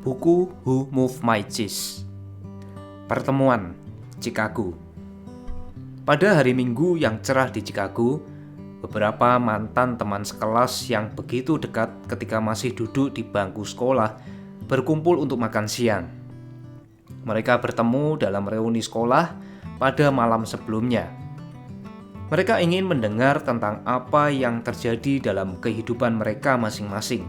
Buku Who Moved My Cheese. Pertemuan Chicago. Pada hari Minggu yang cerah di Chicago, beberapa mantan teman sekelas yang begitu dekat ketika masih duduk di bangku sekolah berkumpul untuk makan siang. Mereka bertemu dalam reuni sekolah pada malam sebelumnya. Mereka ingin mendengar tentang apa yang terjadi dalam kehidupan mereka masing-masing.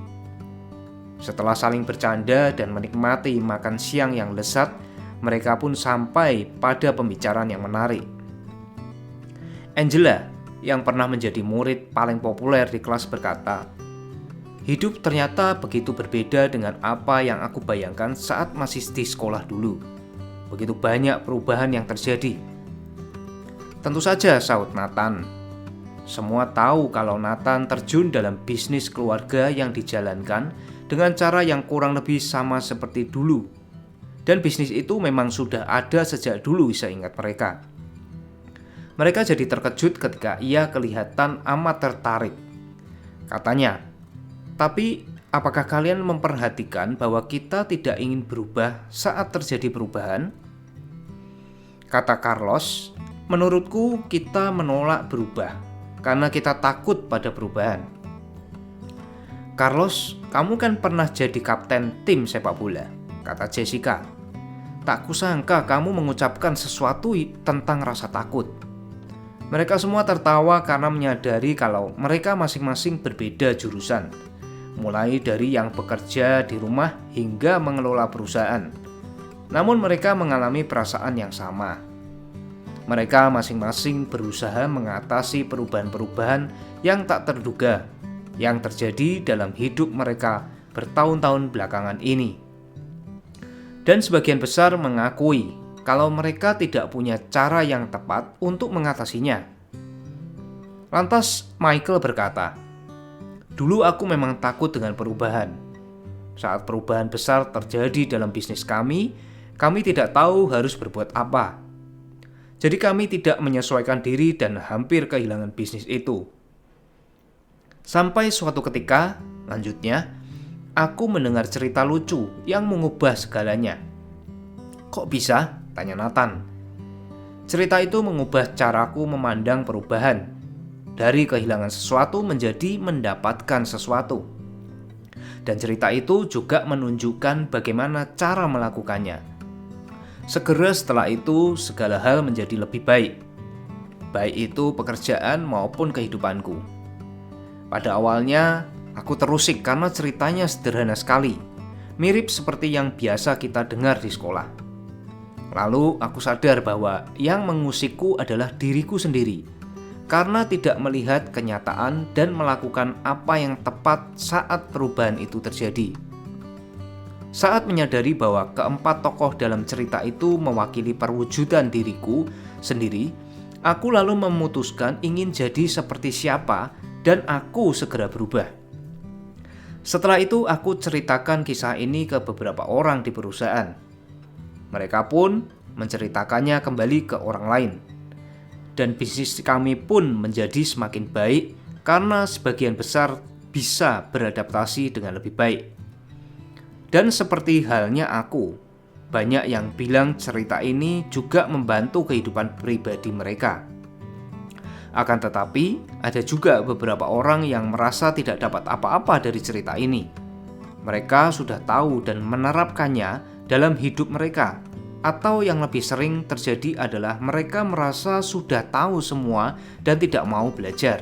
Setelah saling bercanda dan menikmati makan siang yang lezat, mereka pun sampai pada pembicaraan yang menarik. Angela, yang pernah menjadi murid paling populer di kelas, berkata, "Hidup ternyata begitu berbeda dengan apa yang aku bayangkan saat masih di sekolah dulu. Begitu banyak perubahan yang terjadi." "Tentu saja," sahut Nathan. "Semua tahu kalau Nathan terjun dalam bisnis keluarga yang dijalankan dengan cara yang kurang lebih sama seperti dulu. Dan bisnis itu memang sudah ada sejak dulu seingat mereka." Mereka jadi terkejut ketika ia kelihatan amat tertarik. Katanya, "Tapi apakah kalian memperhatikan bahwa kita tidak ingin berubah saat terjadi perubahan?" Kata Carlos, "Menurutku kita menolak berubah karena kita takut pada perubahan." "Carlos, kamu kan pernah jadi kapten tim sepak bola," kata Jessica. "Tak kusangka kamu mengucapkan sesuatu tentang rasa takut." Mereka semua tertawa karena menyadari kalau mereka masing-masing berbeda jurusan, mulai dari yang bekerja di rumah hingga mengelola perusahaan. Namun mereka mengalami perasaan yang sama. Mereka masing-masing berusaha mengatasi perubahan-perubahan yang tak terduga yang terjadi dalam hidup mereka bertahun-tahun belakangan ini. Dan sebagian besar mengakui kalau mereka tidak punya cara yang tepat untuk mengatasinya. Lantas Michael berkata, "Dulu aku memang takut dengan perubahan. Saat perubahan besar terjadi dalam bisnis kami tidak tahu harus berbuat apa. Jadi kami tidak menyesuaikan diri dan hampir kehilangan bisnis itu. Sampai suatu ketika," lanjutnya, "aku mendengar cerita lucu yang mengubah segalanya." "Kok bisa?" tanya Nathan. "Cerita itu mengubah caraku memandang perubahan. Dari kehilangan sesuatu menjadi mendapatkan sesuatu. Dan cerita itu juga menunjukkan bagaimana cara melakukannya. Segera setelah itu segala hal menjadi lebih baik. Baik itu pekerjaan maupun kehidupanku. Pada awalnya, aku terusik karena ceritanya sederhana sekali, mirip seperti yang biasa kita dengar di sekolah. Lalu aku sadar bahwa yang mengusikku adalah diriku sendiri, karena tidak melihat kenyataan dan melakukan apa yang tepat saat perubahan itu terjadi. Saat menyadari bahwa keempat tokoh dalam cerita itu mewakili perwujudan diriku sendiri, aku lalu memutuskan ingin jadi seperti siapa dan aku segera berubah. Setelah itu aku ceritakan kisah ini ke beberapa orang di perusahaan. Mereka pun menceritakannya kembali ke orang lain. Dan bisnis kami pun menjadi semakin baik karena sebagian besar bisa beradaptasi dengan lebih baik. Dan seperti halnya aku, banyak yang bilang cerita ini juga membantu kehidupan pribadi mereka. Akan tetapi, ada juga beberapa orang yang merasa tidak dapat apa-apa dari cerita ini. Mereka sudah tahu dan menerapkannya dalam hidup mereka, atau yang lebih sering terjadi adalah mereka merasa sudah tahu semua dan tidak mau belajar.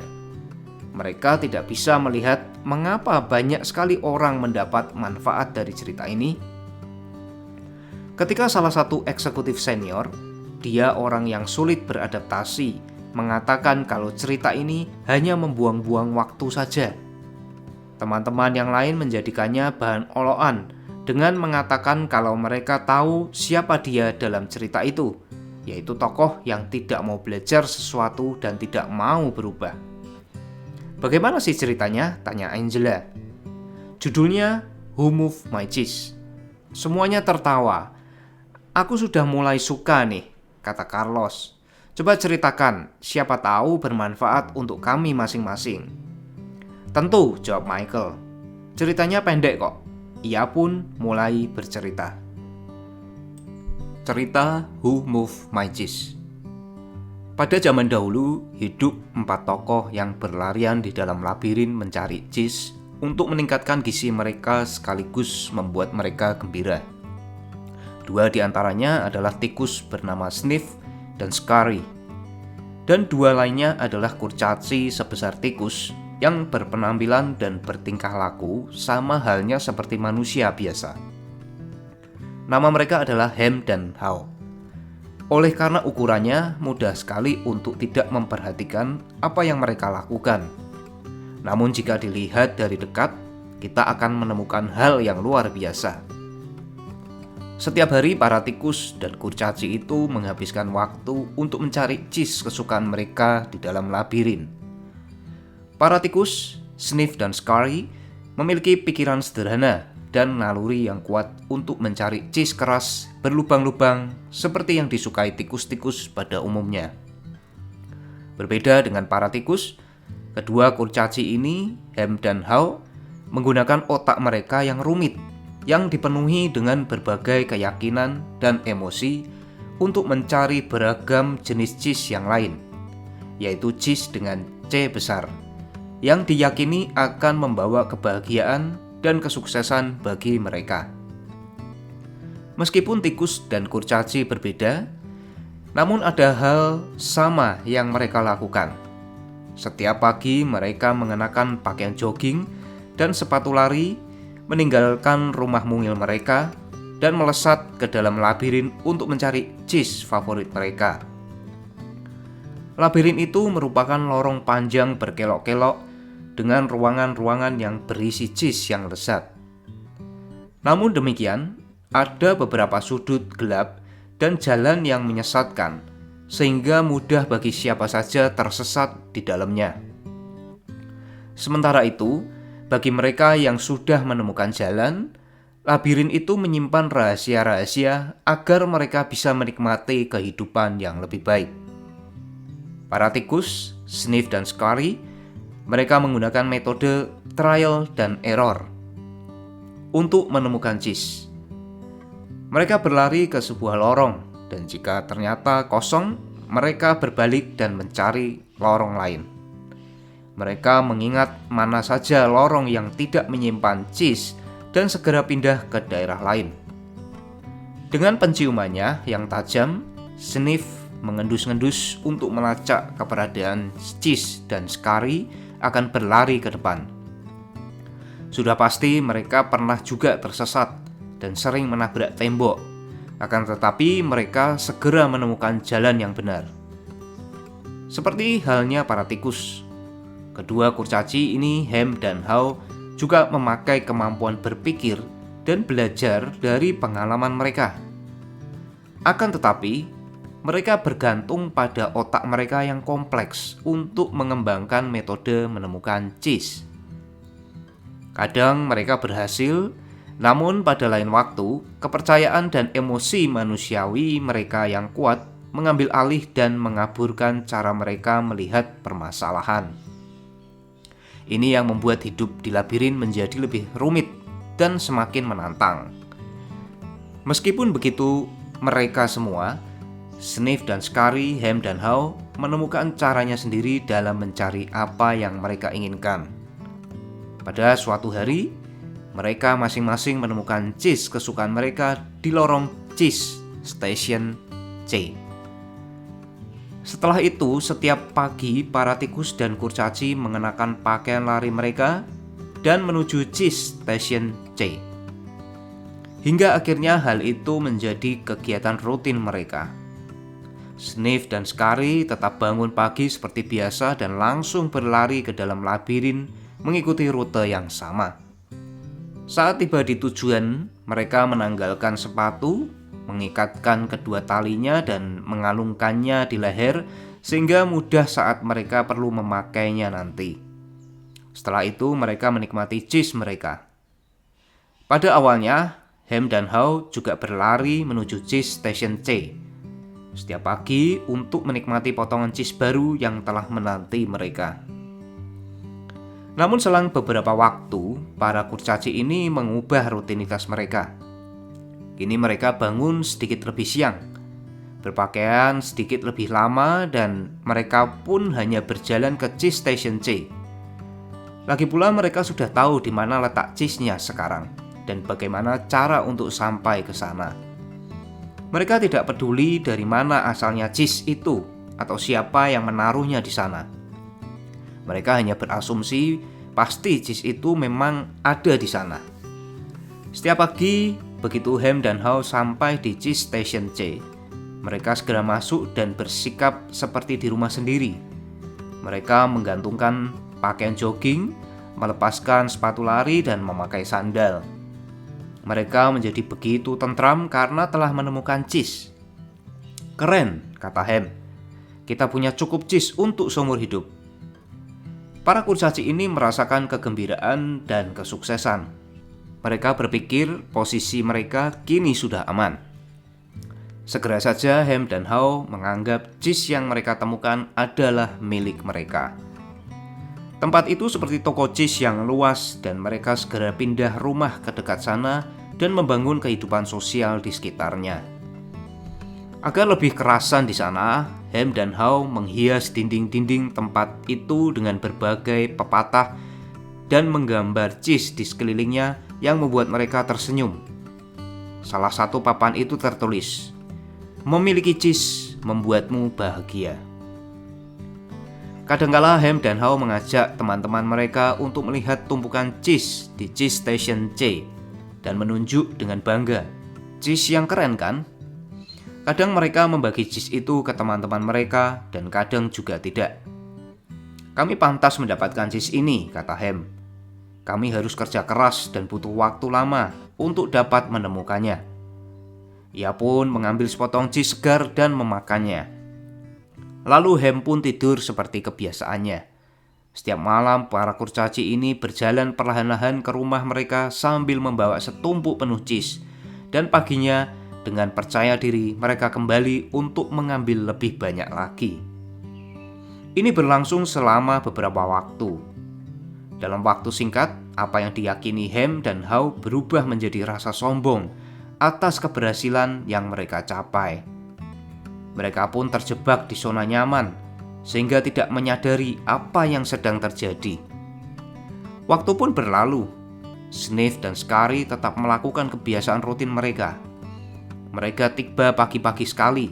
Mereka tidak bisa melihat mengapa banyak sekali orang mendapat manfaat dari cerita ini. Ketika salah satu eksekutif senior, dia orang yang sulit beradaptasi, mengatakan kalau cerita ini hanya membuang-buang waktu saja. Teman-teman yang lain menjadikannya bahan olokan dengan mengatakan kalau mereka tahu siapa dia dalam cerita itu, yaitu tokoh yang tidak mau belajar sesuatu dan tidak mau berubah. "Bagaimana sih ceritanya?" tanya Angela. "Judulnya Who Moved My Cheese." Semuanya tertawa. "Aku sudah mulai suka nih," kata Carlos. "Coba ceritakan, siapa tahu bermanfaat untuk kami masing-masing." "Tentu," jawab Michael. "Ceritanya pendek kok. ia pun mulai bercerita. Cerita Who Moved My Cheese. Pada zaman dahulu, hidup 4 tokoh yang berlarian di dalam labirin mencari cheese untuk meningkatkan gizi mereka sekaligus membuat mereka gembira. 2 di antaranya adalah tikus bernama Sniff dan Scurry, dan 2 lainnya adalah kurcaci sebesar tikus yang berpenampilan dan bertingkah laku sama halnya seperti manusia biasa. Nama mereka adalah Ham dan How. Oleh karena ukurannya mudah sekali untuk tidak memperhatikan apa yang mereka lakukan. Namun jika dilihat dari dekat, kita akan menemukan hal yang luar biasa. Setiap hari para tikus dan kurcaci itu menghabiskan waktu untuk mencari cheese kesukaan mereka di dalam labirin. Para tikus, Sniff dan Scurry, memiliki pikiran sederhana dan naluri yang kuat untuk mencari cheese keras berlubang-lubang seperti yang disukai tikus-tikus pada umumnya. Berbeda dengan para tikus, kedua kurcaci ini, Ham dan How, menggunakan otak mereka yang rumit, yang dipenuhi dengan berbagai keyakinan dan emosi untuk mencari beragam jenis cheese yang lain, yaitu cheese dengan C besar, yang diyakini akan membawa kebahagiaan dan kesuksesan bagi mereka. Meskipun tikus dan kurcaci berbeda, namun ada hal sama yang mereka lakukan. Setiap pagi mereka mengenakan pakaian jogging dan sepatu lari, meninggalkan rumah mungil mereka, dan melesat ke dalam labirin untuk mencari cheese favorit mereka. Labirin itu merupakan lorong panjang berkelok-kelok dengan ruangan-ruangan yang berisi cheese yang lezat. Namun demikian, ada beberapa sudut gelap dan jalan yang menyesatkan, sehingga mudah bagi siapa saja tersesat di dalamnya. Sementara itu, bagi mereka yang sudah menemukan jalan, labirin itu menyimpan rahasia-rahasia agar mereka bisa menikmati kehidupan yang lebih baik. Para tikus, Sniff dan Scurry, mereka menggunakan metode trial dan error untuk menemukan cheese. Mereka berlari ke sebuah lorong, dan jika ternyata kosong, mereka berbalik dan mencari lorong lain. Mereka mengingat mana saja lorong yang tidak menyimpan cheese dan segera pindah ke daerah lain. Dengan penciumannya yang tajam, Sniff mengendus-ngendus untuk melacak keberadaan cheese, dan Scurry akan berlari ke depan. Sudah pasti mereka pernah juga tersesat dan sering menabrak tembok. Akan tetapi mereka segera menemukan jalan yang benar. Seperti halnya para tikus, kedua kurcaci ini, Ham dan How, juga memakai kemampuan berpikir dan belajar dari pengalaman mereka. Akan tetapi mereka bergantung pada otak mereka yang kompleks untuk mengembangkan metode menemukan cheese. Kadang mereka berhasil, namun pada lain waktu, kepercayaan dan emosi manusiawi mereka yang kuat mengambil alih dan mengaburkan cara mereka melihat permasalahan. Ini yang membuat hidup di labirin menjadi lebih rumit dan semakin menantang. Meskipun begitu, mereka semua, Sniff dan Scurry, Ham dan How, menemukan caranya sendiri dalam mencari apa yang mereka inginkan. Pada suatu hari, mereka masing-masing menemukan cheese kesukaan mereka di lorong cheese station C. Setelah itu, setiap pagi para tikus dan kurcaci mengenakan pakaian lari mereka dan menuju cheese station C. Hingga akhirnya hal itu menjadi kegiatan rutin mereka. Sniff dan Scurry tetap bangun pagi seperti biasa dan langsung berlari ke dalam labirin mengikuti rute yang sama. Saat tiba di tujuan, mereka menanggalkan sepatu, mengikatkan kedua talinya dan mengalungkannya di leher sehingga mudah saat mereka perlu memakainya nanti. Setelah itu mereka menikmati cheese mereka. Pada awalnya, Ham dan How juga berlari menuju cheese station C setiap pagi untuk menikmati potongan cheese baru yang telah menanti mereka. Namun selang beberapa waktu, para kurcaci ini mengubah rutinitas mereka. Kini mereka bangun sedikit lebih siang, berpakaian sedikit lebih lama, dan mereka pun hanya berjalan ke Cheese Station C. Lagi pula mereka sudah tahu di mana letak cheese-nya sekarang dan bagaimana cara untuk sampai ke sana. Mereka tidak peduli dari mana asalnya cheese itu atau siapa yang menaruhnya di sana. Mereka hanya berasumsi pasti cheese itu memang ada di sana. Setiap pagi, begitu Ham dan How sampai di Cheese Station C, mereka segera masuk dan bersikap seperti di rumah sendiri. Mereka menggantungkan pakaian jogging, melepaskan sepatu lari, dan memakai sandal. Mereka menjadi begitu tentram karena telah menemukan cheese. "Keren," kata Ham. "Kita punya cukup cheese untuk seumur hidup." Para kurcaci ini merasakan kegembiraan dan kesuksesan. Mereka berpikir posisi mereka kini sudah aman. Segera saja Ham dan How menganggap cheese yang mereka temukan adalah milik mereka. Tempat itu seperti toko cheese yang luas dan mereka segera pindah rumah ke dekat sana dan membangun kehidupan sosial di sekitarnya. Agar lebih kerasan di sana, Ham dan How menghias dinding-dinding tempat itu dengan berbagai pepatah dan menggambar cheese di sekelilingnya yang membuat mereka tersenyum. Salah satu papan itu tertulis, "Memiliki cheese membuatmu bahagia." Kadangkala Ham dan How mengajak teman-teman mereka untuk melihat tumpukan cheese di Cheese Station C dan menunjuk dengan bangga, "Cheese yang keren kan?" Kadang mereka membagi cheese itu ke teman-teman mereka dan kadang juga tidak. "Kami pantas mendapatkan cheese ini," kata Ham. "Kami harus kerja keras dan butuh waktu lama untuk dapat menemukannya." Ia pun mengambil sepotong cheese segar dan memakannya. Lalu Ham pun tidur seperti kebiasaannya. Setiap malam para kurcaci ini berjalan perlahan-lahan ke rumah mereka sambil membawa setumpuk penuh cheese. Dan paginya dengan percaya diri mereka kembali untuk mengambil lebih banyak lagi. Ini berlangsung selama beberapa waktu. Dalam waktu singkat, apa yang diyakini Ham dan How berubah menjadi rasa sombong atas keberhasilan yang mereka capai. Mereka pun terjebak di zona nyaman, sehingga tidak menyadari apa yang sedang terjadi. Waktu pun berlalu. Sniff dan Scary tetap melakukan kebiasaan rutin mereka. Mereka tiba pagi-pagi sekali,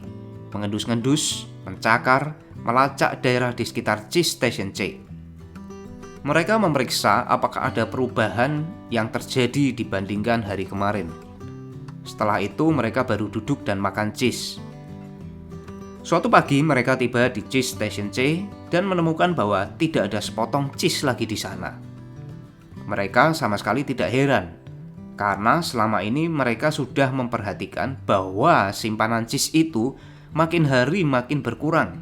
mengendus-ngendus, mencakar, melacak daerah di sekitar Cheese Station C. Mereka memeriksa apakah ada perubahan yang terjadi dibandingkan hari kemarin. Setelah itu mereka baru duduk dan makan cheese. Suatu pagi mereka tiba di Cheese Station C dan menemukan bahwa tidak ada sepotong cheese lagi di sana. Mereka sama sekali tidak heran, karena selama ini mereka sudah memperhatikan bahwa simpanan cheese itu makin hari makin berkurang.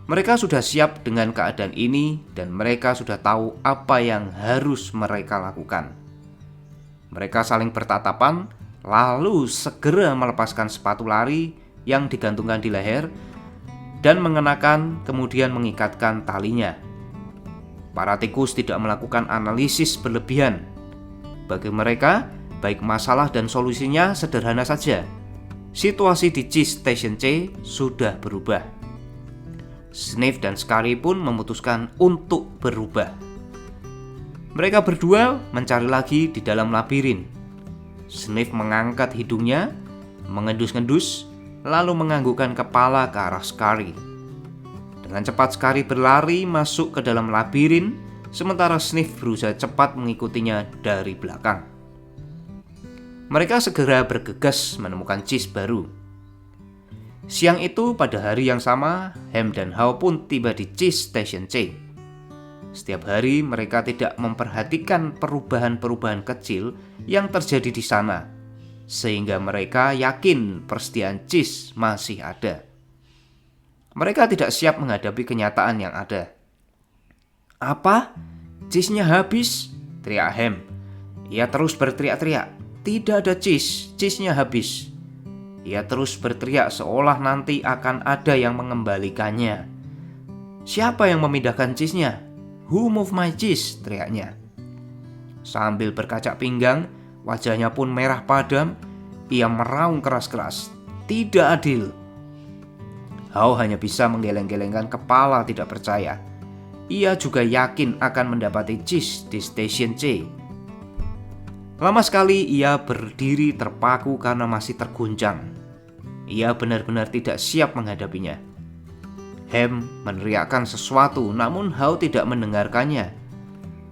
Mereka sudah siap dengan keadaan ini dan mereka sudah tahu apa yang harus mereka lakukan. Mereka saling bertatapan, lalu segera melepaskan sepatu lari yang digantungkan di leher dan mengenakan kemudian mengikatkan talinya. Para tikus tidak melakukan analisis berlebihan. Bagi mereka, baik masalah dan solusinya sederhana saja. Situasi di Cheese Station C sudah berubah. Sniff dan Scary pun memutuskan untuk berubah. Mereka berdua mencari lagi di dalam labirin. Sniff mengangkat hidungnya, mengendus-ngendus, lalu menganggukkan kepala ke arah Scary. Dengan cepat Scary berlari masuk ke dalam labirin, sementara Sniff berusaha cepat mengikutinya dari belakang. Mereka segera bergegas menemukan cheese baru. Siang itu pada hari yang sama, Ham dan How pun tiba di Cheese Station C. Setiap hari mereka tidak memperhatikan perubahan-perubahan kecil yang terjadi di sana, sehingga mereka yakin persediaan cheese masih ada. Mereka tidak siap menghadapi kenyataan yang ada. "Apa? Cheese-nya habis?" teriak Ham. Ia terus berteriak-teriak, "Tidak ada cheese, cheese-nya habis." Ia terus berteriak seolah nanti akan ada yang mengembalikannya. "Siapa yang memindahkan cheese-nya? "Who moved my cheese?" teriaknya. Sambil berkacak pinggang, wajahnya pun merah padam. Ia meraung keras-keras, "Tidak adil." Hao hanya bisa menggeleng-gelengkan kepala tidak percaya. Ia juga yakin akan mendapati cheese di stasiun C. Lama sekali ia berdiri terpaku karena masih terguncang. Ia benar-benar tidak siap menghadapinya. Hem meneriakkan sesuatu, namun Hao tidak mendengarkannya.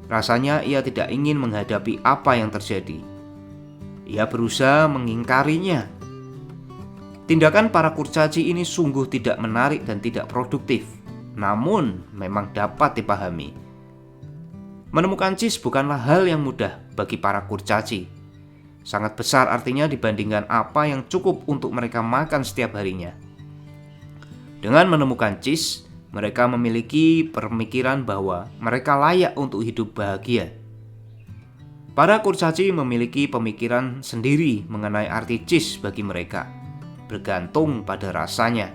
Rasanya ia tidak ingin menghadapi apa yang terjadi. Ia berusaha mengingkarinya. Tindakan para kurcaci ini sungguh tidak menarik dan tidak produktif, namun memang dapat dipahami. Menemukan cheese bukanlah hal yang mudah bagi para kurcaci. Sangat besar artinya dibandingkan apa yang cukup untuk mereka makan setiap harinya. Dengan menemukan cheese, mereka memiliki pemikiran bahwa mereka layak untuk hidup bahagia. Para kurcaci memiliki pemikiran sendiri mengenai arti cheese bagi mereka, bergantung pada rasanya.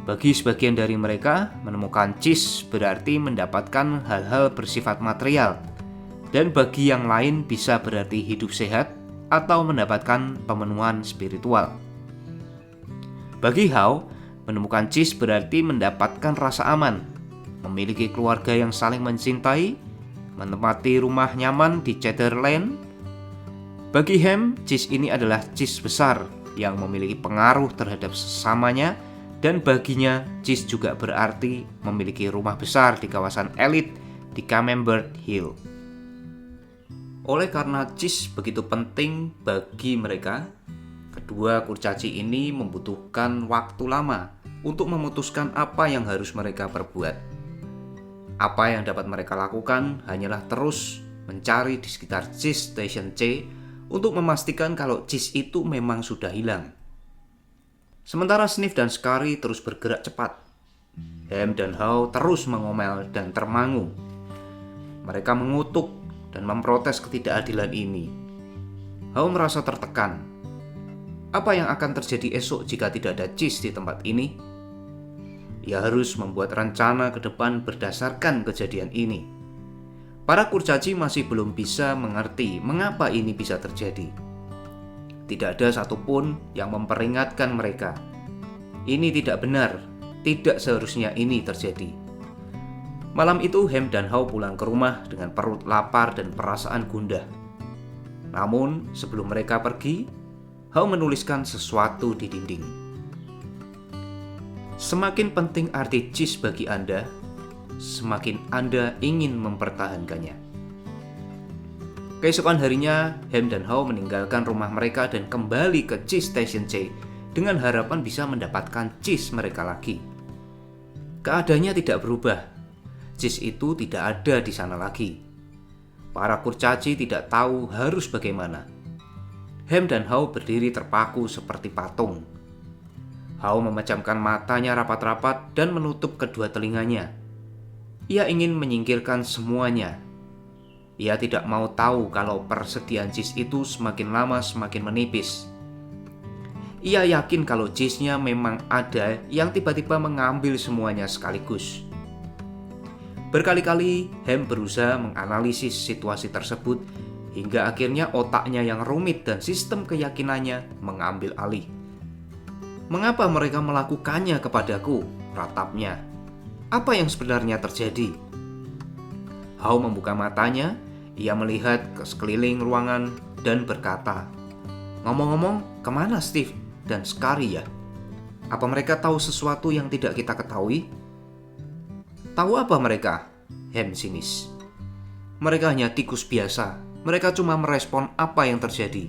Bagi sebagian dari mereka, menemukan cheese berarti mendapatkan hal-hal bersifat material, dan bagi yang lain bisa berarti hidup sehat atau mendapatkan pemenuhan spiritual. Bagi Hao, menemukan cheese berarti mendapatkan rasa aman, memiliki keluarga yang saling mencintai, menempati rumah nyaman di Cedar-Land. Bagi Hem, cheese ini adalah cheese besar yang memiliki pengaruh terhadap sesamanya, dan baginya cheese juga berarti memiliki rumah besar di kawasan elit di Camembert Hill. Oleh karena cheese begitu penting bagi mereka, kedua kurcaci ini membutuhkan waktu lama untuk memutuskan apa yang harus mereka perbuat. Apa yang dapat mereka lakukan hanyalah terus mencari di sekitar cheese station C untuk memastikan kalau cheese itu memang sudah hilang. Sementara Sniff dan Scurry terus bergerak cepat, Hem dan Hao terus mengomel dan termangu. Mereka mengutuk dan memprotes ketidakadilan ini. Hao merasa tertekan. Apa yang akan terjadi esok jika tidak ada cheese di tempat ini? Ia harus membuat rencana ke depan berdasarkan kejadian ini. Para kurcaci masih belum bisa mengerti mengapa ini bisa terjadi. Tidak ada satupun yang memperingatkan mereka. Ini tidak benar, tidak seharusnya ini terjadi. Malam itu Hem dan Hao pulang ke rumah dengan perut lapar dan perasaan gundah. Namun sebelum mereka pergi, Hao menuliskan sesuatu di dinding. Semakin penting arti cheese bagi Anda, semakin Anda ingin mempertahankannya. Keesokan harinya, Hem dan Hao meninggalkan rumah mereka dan kembali ke cheese station C dengan harapan bisa mendapatkan cheese mereka lagi. Keadaannya tidak berubah. Cheese itu tidak ada di sana lagi. Para kurcaci tidak tahu harus bagaimana. Hem dan Hao berdiri terpaku seperti patung. Hao memejamkan matanya rapat-rapat dan menutup kedua telinganya. Ia ingin menyingkirkan semuanya. Ia tidak mau tahu kalau persediaan cheese itu semakin lama semakin menipis. Ia yakin kalau cheese-nya memang ada yang tiba-tiba mengambil semuanya sekaligus. Berkali-kali Hem berusaha menganalisis situasi tersebut hingga akhirnya otaknya yang rumit dan sistem keyakinannya mengambil alih. Mengapa mereka melakukannya kepadaku? Ratapnya. Apa yang sebenarnya terjadi? Hao membuka matanya, ia melihat ke sekeliling ruangan dan berkata, "Ngomong-ngomong, kemana Steve dan Scurry ya? Apa mereka tahu sesuatu yang tidak kita ketahui?" "Tahu apa mereka?" Hem sinis. "Mereka hanya tikus biasa. Mereka cuma merespon apa yang terjadi.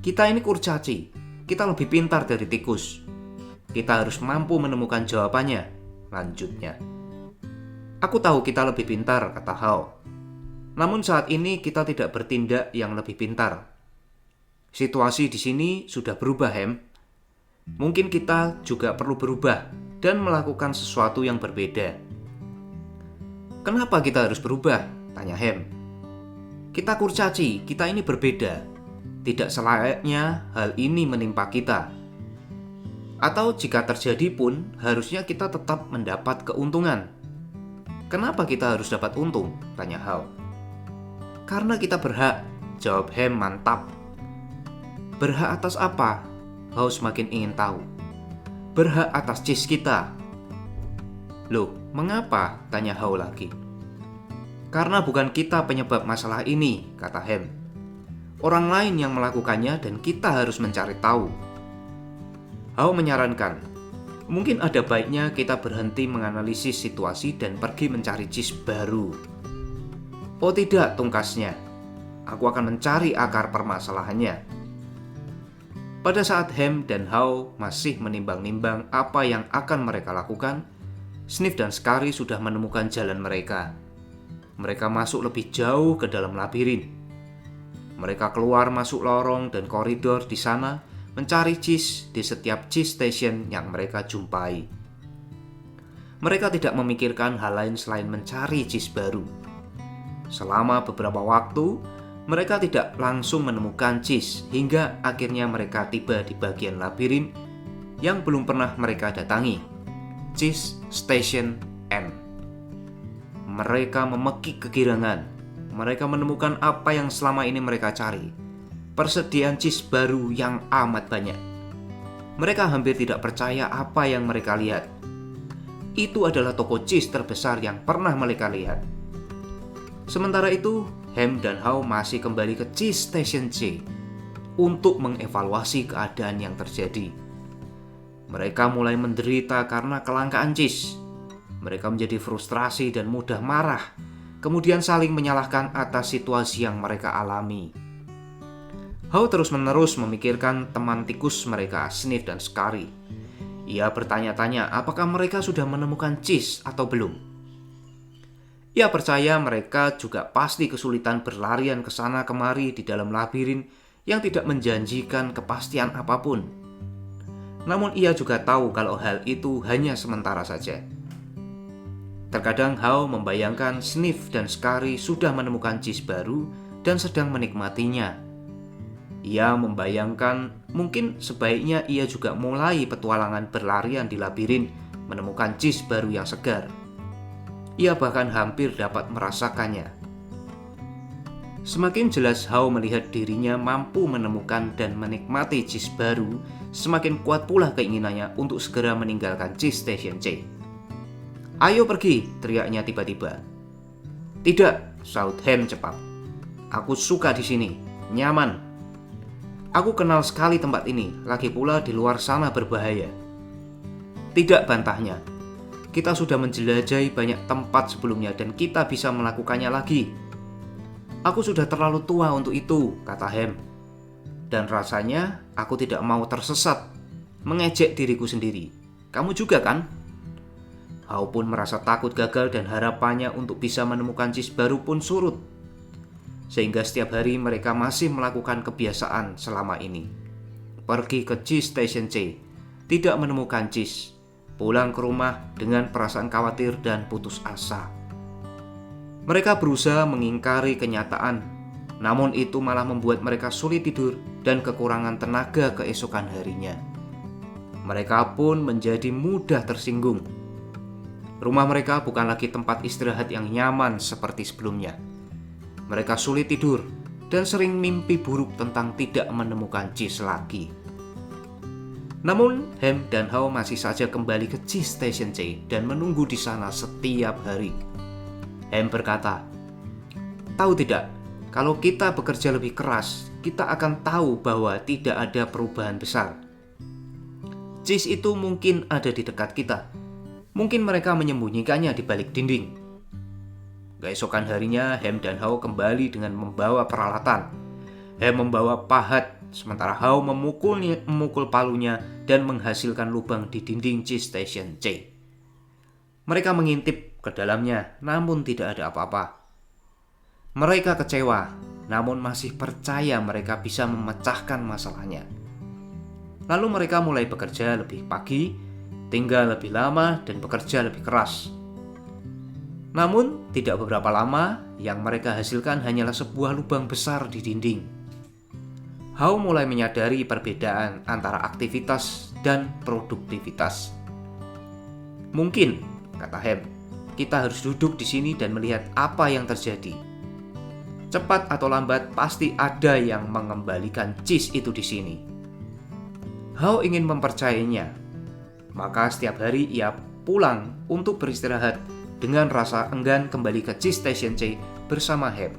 Kita ini kurcaci. Kita lebih pintar dari tikus. Kita harus mampu menemukan jawabannya," lanjutnya. "Aku tahu kita lebih pintar," kata Hao. "Namun saat ini kita tidak bertindak yang lebih pintar. Situasi di sini sudah berubah, Hem. Mungkin kita juga perlu berubah dan melakukan sesuatu yang berbeda." "Kenapa kita harus berubah?" tanya Hem. "Kita kurcaci, kita ini berbeda. Tidak selayaknya hal ini menimpa kita. Atau jika terjadi pun, harusnya kita tetap mendapat keuntungan." Kenapa kita harus dapat untung? Tanya Hao. Karena kita berhak, jawab Hem mantap. Berhak atas apa? Hao semakin ingin tahu. Berhak atas cheese kita. Loh, mengapa? Tanya Hao lagi. Karena bukan kita penyebab masalah ini, kata Hem. Orang lain yang melakukannya dan kita harus mencari tahu. Hao menyarankan, mungkin ada baiknya kita berhenti menganalisis situasi dan pergi mencari cheese baru. Oh tidak, tungkasnya. Aku akan mencari akar permasalahannya. Pada saat Hem dan Hao masih menimbang-nimbang apa yang akan mereka lakukan, Sniff dan Scary sudah menemukan jalan mereka. Mereka masuk lebih jauh ke dalam labirin. Mereka keluar masuk lorong dan koridor di sana, mencari cheese di setiap cheese station yang mereka jumpai. Mereka tidak memikirkan hal lain selain mencari cheese baru. Selama beberapa waktu, mereka tidak langsung menemukan cheese hingga akhirnya mereka tiba di bagian labirin yang belum pernah mereka datangi, Cheese Station N. Mereka memekik kegirangan. Mereka menemukan apa yang selama ini mereka cari. Persediaan cheese baru yang amat banyak. Mereka hampir tidak percaya apa yang mereka lihat. Itu adalah toko cheese terbesar yang pernah mereka lihat. Sementara itu, Hem dan Hao masih kembali ke Cheese Station C untuk mengevaluasi keadaan yang terjadi. Mereka mulai menderita karena kelangkaan cheese. Mereka menjadi frustrasi dan mudah marah, kemudian saling menyalahkan atas situasi yang mereka alami. Hao terus-menerus memikirkan teman tikus mereka, Sniff dan Scary. Ia bertanya-tanya apakah mereka sudah menemukan cheese atau belum. Ia percaya mereka juga pasti kesulitan berlarian ke sana kemari di dalam labirin yang tidak menjanjikan kepastian apapun. Namun ia juga tahu kalau hal itu hanya sementara saja. Terkadang Hao membayangkan Sniff dan Scary sudah menemukan cheese baru dan sedang menikmatinya. Ia membayangkan mungkin sebaiknya ia juga mulai petualangan berlarian di labirin menemukan cheese baru yang segar. Ia bahkan hampir dapat merasakannya. Semakin jelas Hao melihat dirinya mampu menemukan dan menikmati cheese baru, semakin kuat pula keinginannya untuk segera meninggalkan Cheese Station C. Ayo pergi, teriaknya tiba-tiba. Tidak, saut Hem cepat. Aku suka di sini, nyaman. Aku kenal sekali tempat ini, lagi pula di luar sana berbahaya. Tidak, bantahnya. Kita sudah menjelajahi banyak tempat sebelumnya dan kita bisa melakukannya lagi. Aku sudah terlalu tua untuk itu, kata Hem. Dan rasanya aku tidak mau tersesat, mengejek diriku sendiri. Kamu juga kan? Hao pun merasa takut gagal dan harapannya untuk bisa menemukan cheese baru pun surut. Sehingga setiap hari mereka masih melakukan kebiasaan selama ini. Pergi ke Cheese Station C, tidak menemukan cheese. Pulang ke rumah dengan perasaan khawatir dan putus asa. Mereka berusaha mengingkari kenyataan, namun itu malah membuat mereka sulit tidur dan kekurangan tenaga keesokan harinya. Mereka pun menjadi mudah tersinggung. Rumah mereka bukan lagi tempat istirahat yang nyaman seperti sebelumnya. Mereka sulit tidur dan sering mimpi buruk tentang tidak menemukan cheese lagi. Namun, Hem dan Hao masih saja kembali ke Cheese Station C dan menunggu di sana setiap hari. Hem berkata, "Tahu tidak, kalau kita bekerja lebih keras, kita akan tahu bahwa tidak ada perubahan besar. Cheese itu mungkin ada di dekat kita. Mungkin mereka menyembunyikannya di balik dinding." Keesokan harinya, Hem dan Hao kembali dengan membawa peralatan. Hem membawa pahat, sementara Hao memukul palunya dan menghasilkan lubang di dinding Cheese Station C. Mereka mengintip ke dalamnya, namun tidak ada apa-apa. Mereka kecewa, namun masih percaya mereka bisa memecahkan masalahnya. Lalu mereka mulai bekerja lebih pagi, tinggal lebih lama, dan bekerja lebih keras. Namun, tidak beberapa lama, yang mereka hasilkan hanyalah sebuah lubang besar di dinding. Hao mulai menyadari perbedaan antara aktivitas dan produktivitas. Mungkin, kata Hem, kita harus duduk di sini dan melihat apa yang terjadi. Cepat atau lambat pasti ada yang mengembalikan cheese itu di sini. Hao ingin mempercayainya. Maka setiap hari ia pulang untuk beristirahat dengan rasa enggan kembali ke Cheese Station C bersama Hem.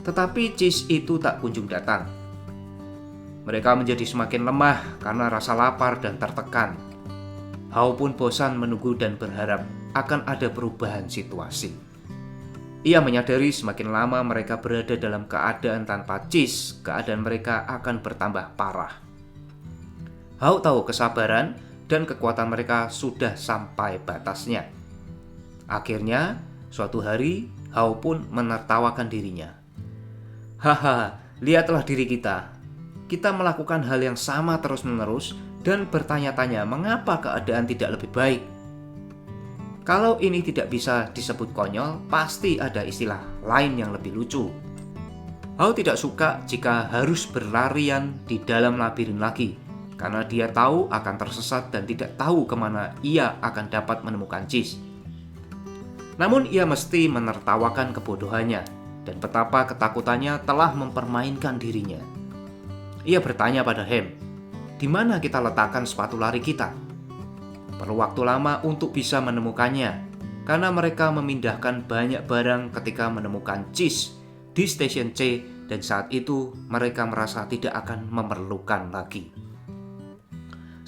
Tetapi cheese itu tak kunjung datang. Mereka menjadi semakin lemah karena rasa lapar dan tertekan. Hao pun bosan menunggu dan berharap akan ada perubahan situasi. Ia menyadari semakin lama mereka berada dalam keadaan tanpa cheese, keadaan mereka akan bertambah parah. Hao tahu kesabaran dan kekuatan mereka sudah sampai batasnya. Akhirnya, suatu hari, Hao pun menertawakan dirinya. Haha, lihatlah diri kita. Kita melakukan hal yang sama terus-menerus dan bertanya-tanya mengapa keadaan tidak lebih baik. Kalau ini tidak bisa disebut konyol, pasti ada istilah lain yang lebih lucu. Hao tidak suka jika harus berlarian di dalam labirin lagi, karena dia tahu akan tersesat dan tidak tahu kemana ia akan dapat menemukan cheese. Namun ia mesti menertawakan kebodohannya dan betapa ketakutannya telah mempermainkan dirinya. Ia bertanya pada Hem, "Di mana kita letakkan sepatu lari kita?" Perlu waktu lama untuk bisa menemukannya, karena mereka memindahkan banyak barang ketika menemukan cheese di stasiun C, dan saat itu mereka merasa tidak akan memerlukan lagi.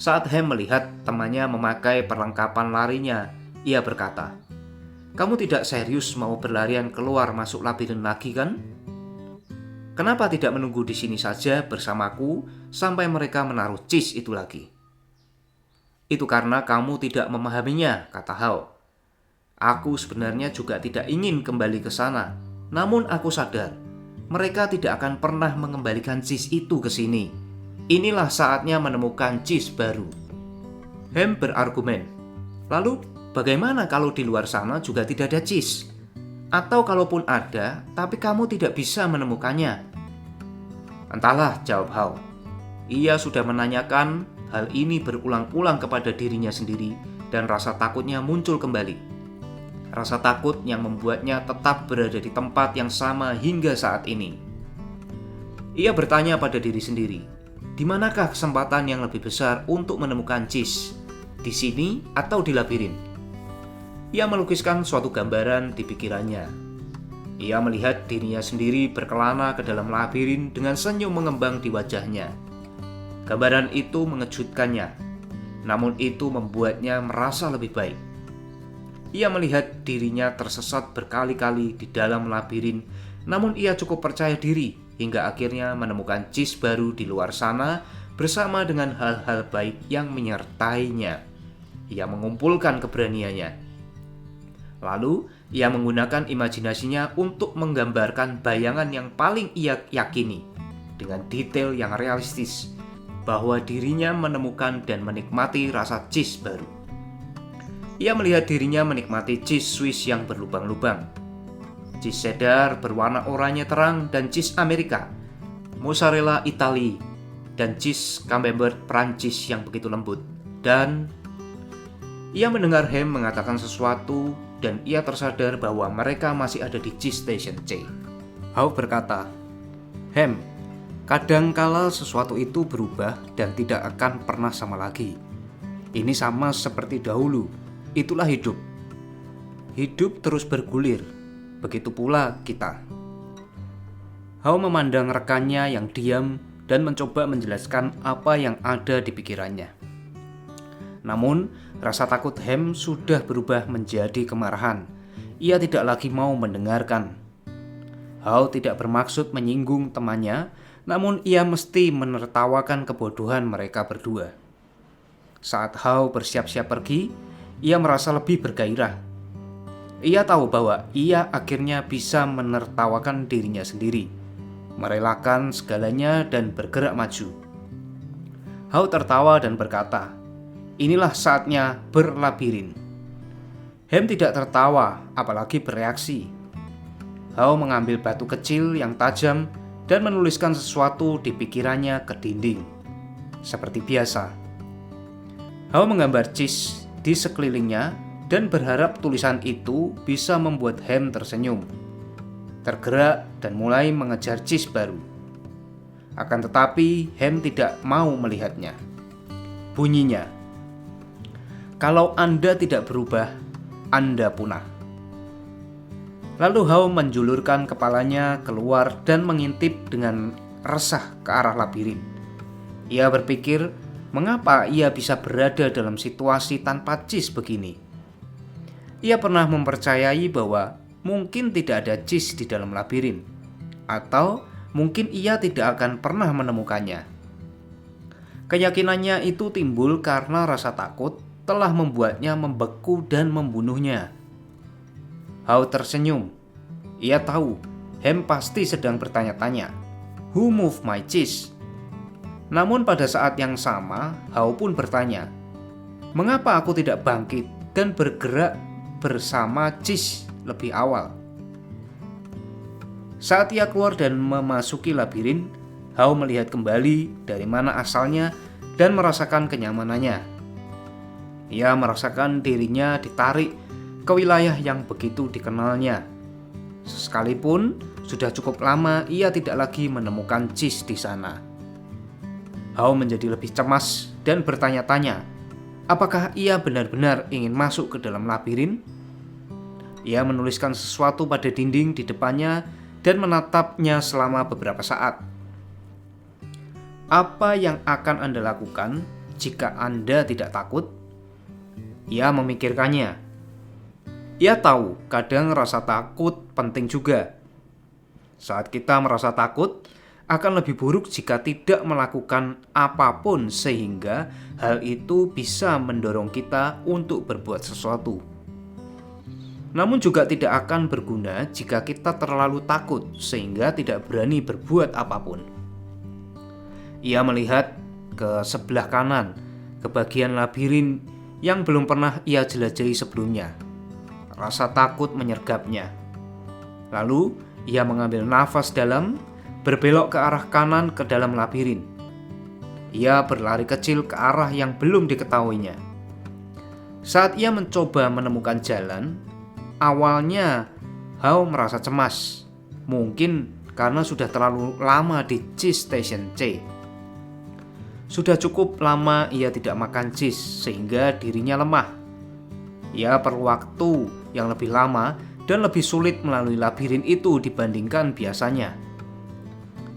Saat Hem melihat temannya memakai perlengkapan larinya, ia berkata, "Kamu tidak serius mau berlarian keluar masuk labirin lagi kan? Kenapa tidak menunggu di sini saja bersamaku sampai mereka menaruh cheese itu lagi?" "Itu karena kamu tidak memahaminya," kata Hao. "Aku sebenarnya juga tidak ingin kembali ke sana. Namun aku sadar, mereka tidak akan pernah mengembalikan cheese itu ke sini. Inilah saatnya menemukan cheese baru." Hem berargumen, "Lalu bagaimana kalau di luar sana juga tidak ada cheese? Atau kalaupun ada, tapi kamu tidak bisa menemukannya?" "Entahlah," jawab Hao. Ia sudah menanyakan hal ini berulang-ulang kepada dirinya sendiri dan rasa takutnya muncul kembali. Rasa takut yang membuatnya tetap berada di tempat yang sama hingga saat ini. Ia bertanya pada diri sendiri, di manakah kesempatan yang lebih besar untuk menemukan cheese? Di sini atau di labirin? Ia melukiskan suatu gambaran di pikirannya. Ia melihat dirinya sendiri berkelana ke dalam labirin dengan senyum mengembang di wajahnya. Gambaran itu mengejutkannya, namun itu membuatnya merasa lebih baik. Ia melihat dirinya tersesat berkali-kali di dalam labirin, namun ia cukup percaya diri hingga akhirnya menemukan cheese baru di luar sana bersama dengan hal-hal baik yang menyertainya. Ia mengumpulkan keberaniannya. Lalu, ia menggunakan imajinasinya untuk menggambarkan bayangan yang paling ia yakini dengan detail yang realistis, bahwa dirinya menemukan dan menikmati rasa cheese baru. Ia melihat dirinya menikmati cheese Swiss yang berlubang-lubang, cheese cheddar berwarna oranye terang dan cheese Amerika, mozzarella Italia, dan cheese camembert Prancis yang begitu lembut. Dan ia mendengar Hem mengatakan sesuatu dan ia tersadar bahwa mereka masih ada di Cheese Station C. Hao berkata, "Hem, kadangkala sesuatu itu berubah dan tidak akan pernah sama lagi. Ini sama seperti dahulu, itulah hidup. Hidup terus bergulir, begitu pula kita." Hao memandang rekannya yang diam dan mencoba menjelaskan apa yang ada di pikirannya. Namun, rasa takut Hem sudah berubah menjadi kemarahan. Ia tidak lagi mau mendengarkan. Hao tidak bermaksud menyinggung temannya, namun ia mesti menertawakan kebodohan mereka berdua. Saat Hao bersiap-siap pergi, ia merasa lebih bergairah. Ia tahu bahwa ia akhirnya bisa menertawakan dirinya sendiri, merelakan segalanya dan bergerak maju. Hao tertawa dan berkata, "Inilah saatnya berlabirin." Hem tidak tertawa, apalagi bereaksi. Hao mengambil batu kecil yang tajam dan menuliskan sesuatu di pikirannya ke dinding. Seperti biasa, Hao menggambar cheese di sekelilingnya dan berharap tulisan itu bisa membuat Ham tersenyum, tergerak dan mulai mengejar cheese baru. Akan tetapi Ham tidak mau melihatnya. Bunyinya, "Kalau Anda tidak berubah, Anda punah." Lalu Hao menjulurkan kepalanya keluar dan mengintip dengan resah ke arah labirin. Ia berpikir, mengapa ia bisa berada dalam situasi tanpa cheese begini? Ia pernah mempercayai bahwa mungkin tidak ada cheese di dalam labirin, atau mungkin ia tidak akan pernah menemukannya. Keyakinannya itu timbul karena rasa takut telah membuatnya membeku dan membunuhnya. Hao tersenyum. Ia tahu Ham pasti sedang bertanya-tanya, "Who moved my cheese?" Namun pada saat yang sama, Hao pun bertanya, "Mengapa aku tidak bangkit dan bergerak bersama cheese lebih awal?" Saat ia keluar dan memasuki labirin, Hao melihat kembali dari mana asalnya dan merasakan kenyamanannya. Ia merasakan dirinya ditarik ke wilayah yang begitu dikenalnya. Sekalipun sudah cukup lama ia tidak lagi menemukan cheese di sana. Hao menjadi lebih cemas dan bertanya-tanya, apakah ia benar-benar ingin masuk ke dalam labirin? Ia menuliskan sesuatu pada dinding di depannya dan menatapnya selama beberapa saat. Apa yang akan Anda lakukan jika Anda tidak takut? Ia memikirkannya. Ia tahu kadang rasa takut penting juga. Saat kita merasa takut, akan lebih buruk jika tidak melakukan apapun sehingga hal itu bisa mendorong kita untuk berbuat sesuatu. Namun juga tidak akan berguna jika kita terlalu takut sehingga tidak berani berbuat apapun. Ia melihat ke sebelah kanan, ke bagian labirin yang belum pernah ia jelajahi sebelumnya. Rasa takut menyergapnya. Lalu ia mengambil nafas dalam, berbelok ke arah kanan ke dalam labirin. Ia berlari kecil ke arah yang belum diketahuinya. Saat ia mencoba menemukan jalan, awalnya Hao merasa cemas. Mungkin karena sudah terlalu lama di cheese station C. Sudah cukup lama ia tidak makan cheese sehingga dirinya lemah. Ia perlu waktu yang lebih lama dan lebih sulit melalui labirin itu dibandingkan biasanya.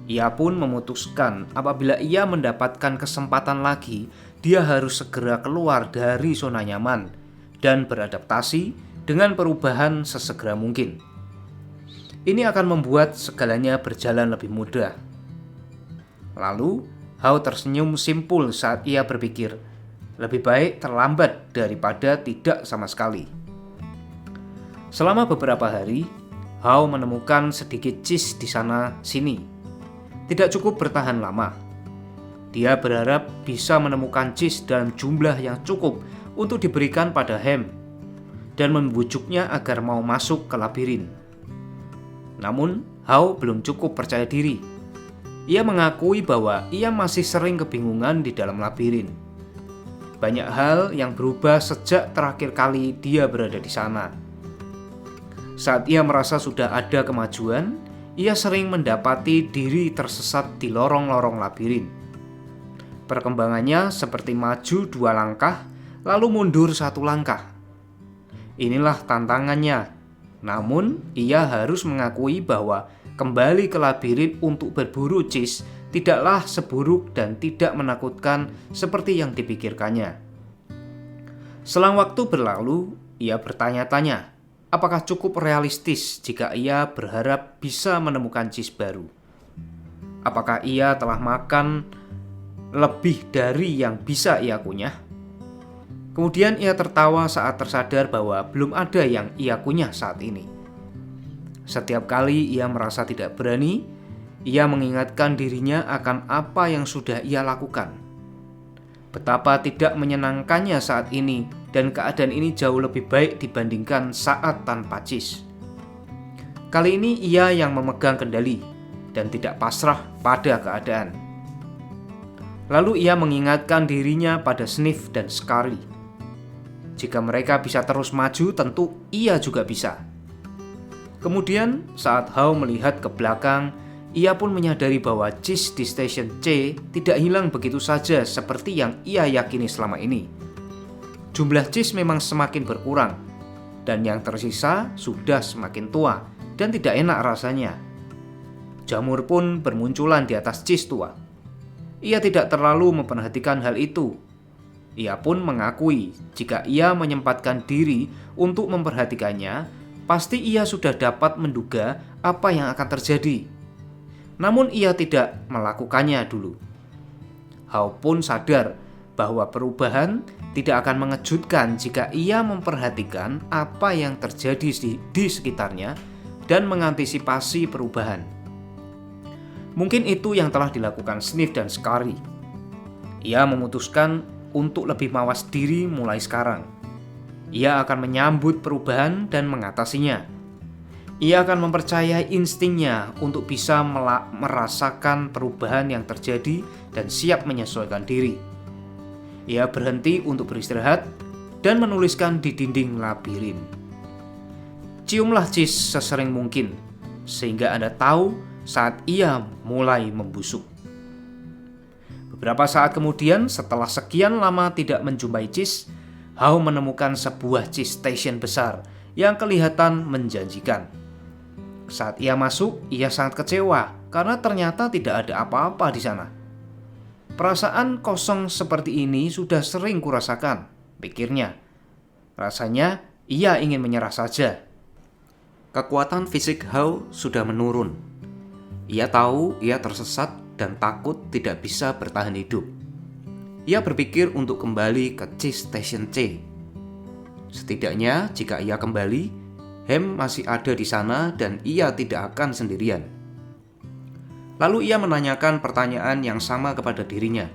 Ia pun memutuskan apabila ia mendapatkan kesempatan lagi, dia harus segera keluar dari zona nyaman dan beradaptasi dengan perubahan sesegera mungkin. Ini akan membuat segalanya berjalan lebih mudah. Lalu, Hao tersenyum simpul saat ia berpikir, lebih baik terlambat daripada tidak sama sekali. Selama beberapa hari, Hao menemukan sedikit cheese di sana sini. Tidak cukup bertahan lama. Dia berharap bisa menemukan cheese dalam jumlah yang cukup untuk diberikan pada Ham dan membujuknya agar mau masuk ke labirin. Namun, Hao belum cukup percaya diri. Ia mengakui bahwa ia masih sering kebingungan di dalam labirin. Banyak hal yang berubah sejak terakhir kali dia berada di sana. Saat ia merasa sudah ada kemajuan, ia sering mendapati diri tersesat di lorong-lorong labirin. Perkembangannya seperti maju 2 langkah, lalu mundur 1 langkah. Inilah tantangannya. Namun, ia harus mengakui bahwa kembali ke labirin untuk berburu cheese tidaklah seburuk dan tidak menakutkan seperti yang dipikirkannya. Selang waktu berlalu, ia bertanya-tanya, apakah cukup realistis jika ia berharap bisa menemukan cheese baru? Apakah ia telah makan lebih dari yang bisa ia kunyah? Kemudian ia tertawa saat tersadar bahwa belum ada yang ia kunyah saat ini. Setiap kali ia merasa tidak berani, ia mengingatkan dirinya akan apa yang sudah ia lakukan. Betapa tidak menyenangkannya saat ini dan keadaan ini jauh lebih baik dibandingkan saat tanpa cheese. Kali ini ia yang memegang kendali dan tidak pasrah pada keadaan. Lalu ia mengingatkan dirinya pada Sniff dan Scary. Jika mereka bisa terus maju, tentu ia juga bisa. Kemudian saat Hao melihat ke belakang, ia pun menyadari bahwa cheese di stasiun C tidak hilang begitu saja seperti yang ia yakini selama ini. Jumlah cheese memang semakin berkurang, dan yang tersisa sudah semakin tua dan tidak enak rasanya. Jamur pun bermunculan di atas cheese tua. Ia tidak terlalu memperhatikan hal itu. Ia pun mengakui jika ia menyempatkan diri untuk memperhatikannya, pasti ia sudah dapat menduga apa yang akan terjadi. Namun ia tidak melakukannya dulu. Hao pun sadar bahwa perubahan tidak akan mengejutkan jika ia memperhatikan apa yang terjadi di sekitarnya dan mengantisipasi perubahan. Mungkin itu yang telah dilakukan Sniff dan Scurry. Ia memutuskan untuk lebih mawas diri mulai sekarang. Ia akan menyambut perubahan dan mengatasinya. Ia akan mempercayai instingnya untuk bisa merasakan perubahan yang terjadi dan siap menyesuaikan diri. Ia berhenti untuk beristirahat dan menuliskan di dinding labirin. Ciumlah cheese sesering mungkin, sehingga Anda tahu saat ia mulai membusuk. Beberapa saat kemudian, setelah sekian lama tidak menjumpai cheese, Hao menemukan sebuah cheese station besar yang kelihatan menjanjikan. Saat ia masuk, ia sangat kecewa karena ternyata tidak ada apa-apa di sana. Perasaan kosong seperti ini sudah sering kurasakan, pikirnya. Rasanya ia ingin menyerah saja. Kekuatan fisik Hao sudah menurun. Ia tahu ia tersesat dan takut tidak bisa bertahan hidup. Ia berpikir untuk kembali ke cheese station C. Setidaknya jika ia kembali, Hem masih ada di sana dan ia tidak akan sendirian. Lalu ia menanyakan pertanyaan yang sama kepada dirinya.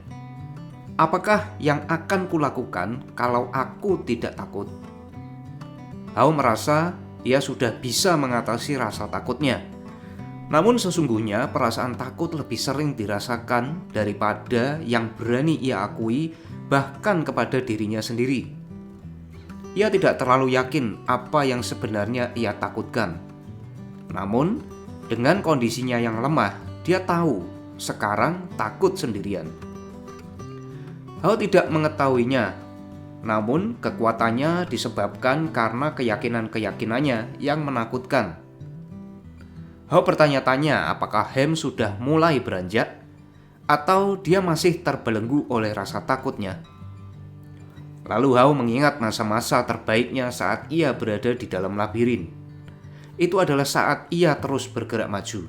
Apakah yang akan kulakukan kalau aku tidak takut? Hao merasa ia sudah bisa mengatasi rasa takutnya. Namun sesungguhnya perasaan takut lebih sering dirasakan daripada yang berani ia akui bahkan kepada dirinya sendiri. Ia tidak terlalu yakin apa yang sebenarnya ia takutkan. Namun dengan kondisinya yang lemah, dia tahu sekarang takut sendirian. Hao tidak mengetahuinya, namun kekuatannya disebabkan karena keyakinan-keyakinannya yang menakutkan. Hao bertanya-tanya apakah Hem sudah mulai beranjak atau dia masih terbelenggu oleh rasa takutnya. Lalu Hao mengingat masa-masa terbaiknya saat ia berada di dalam labirin. Itu adalah saat ia terus bergerak maju.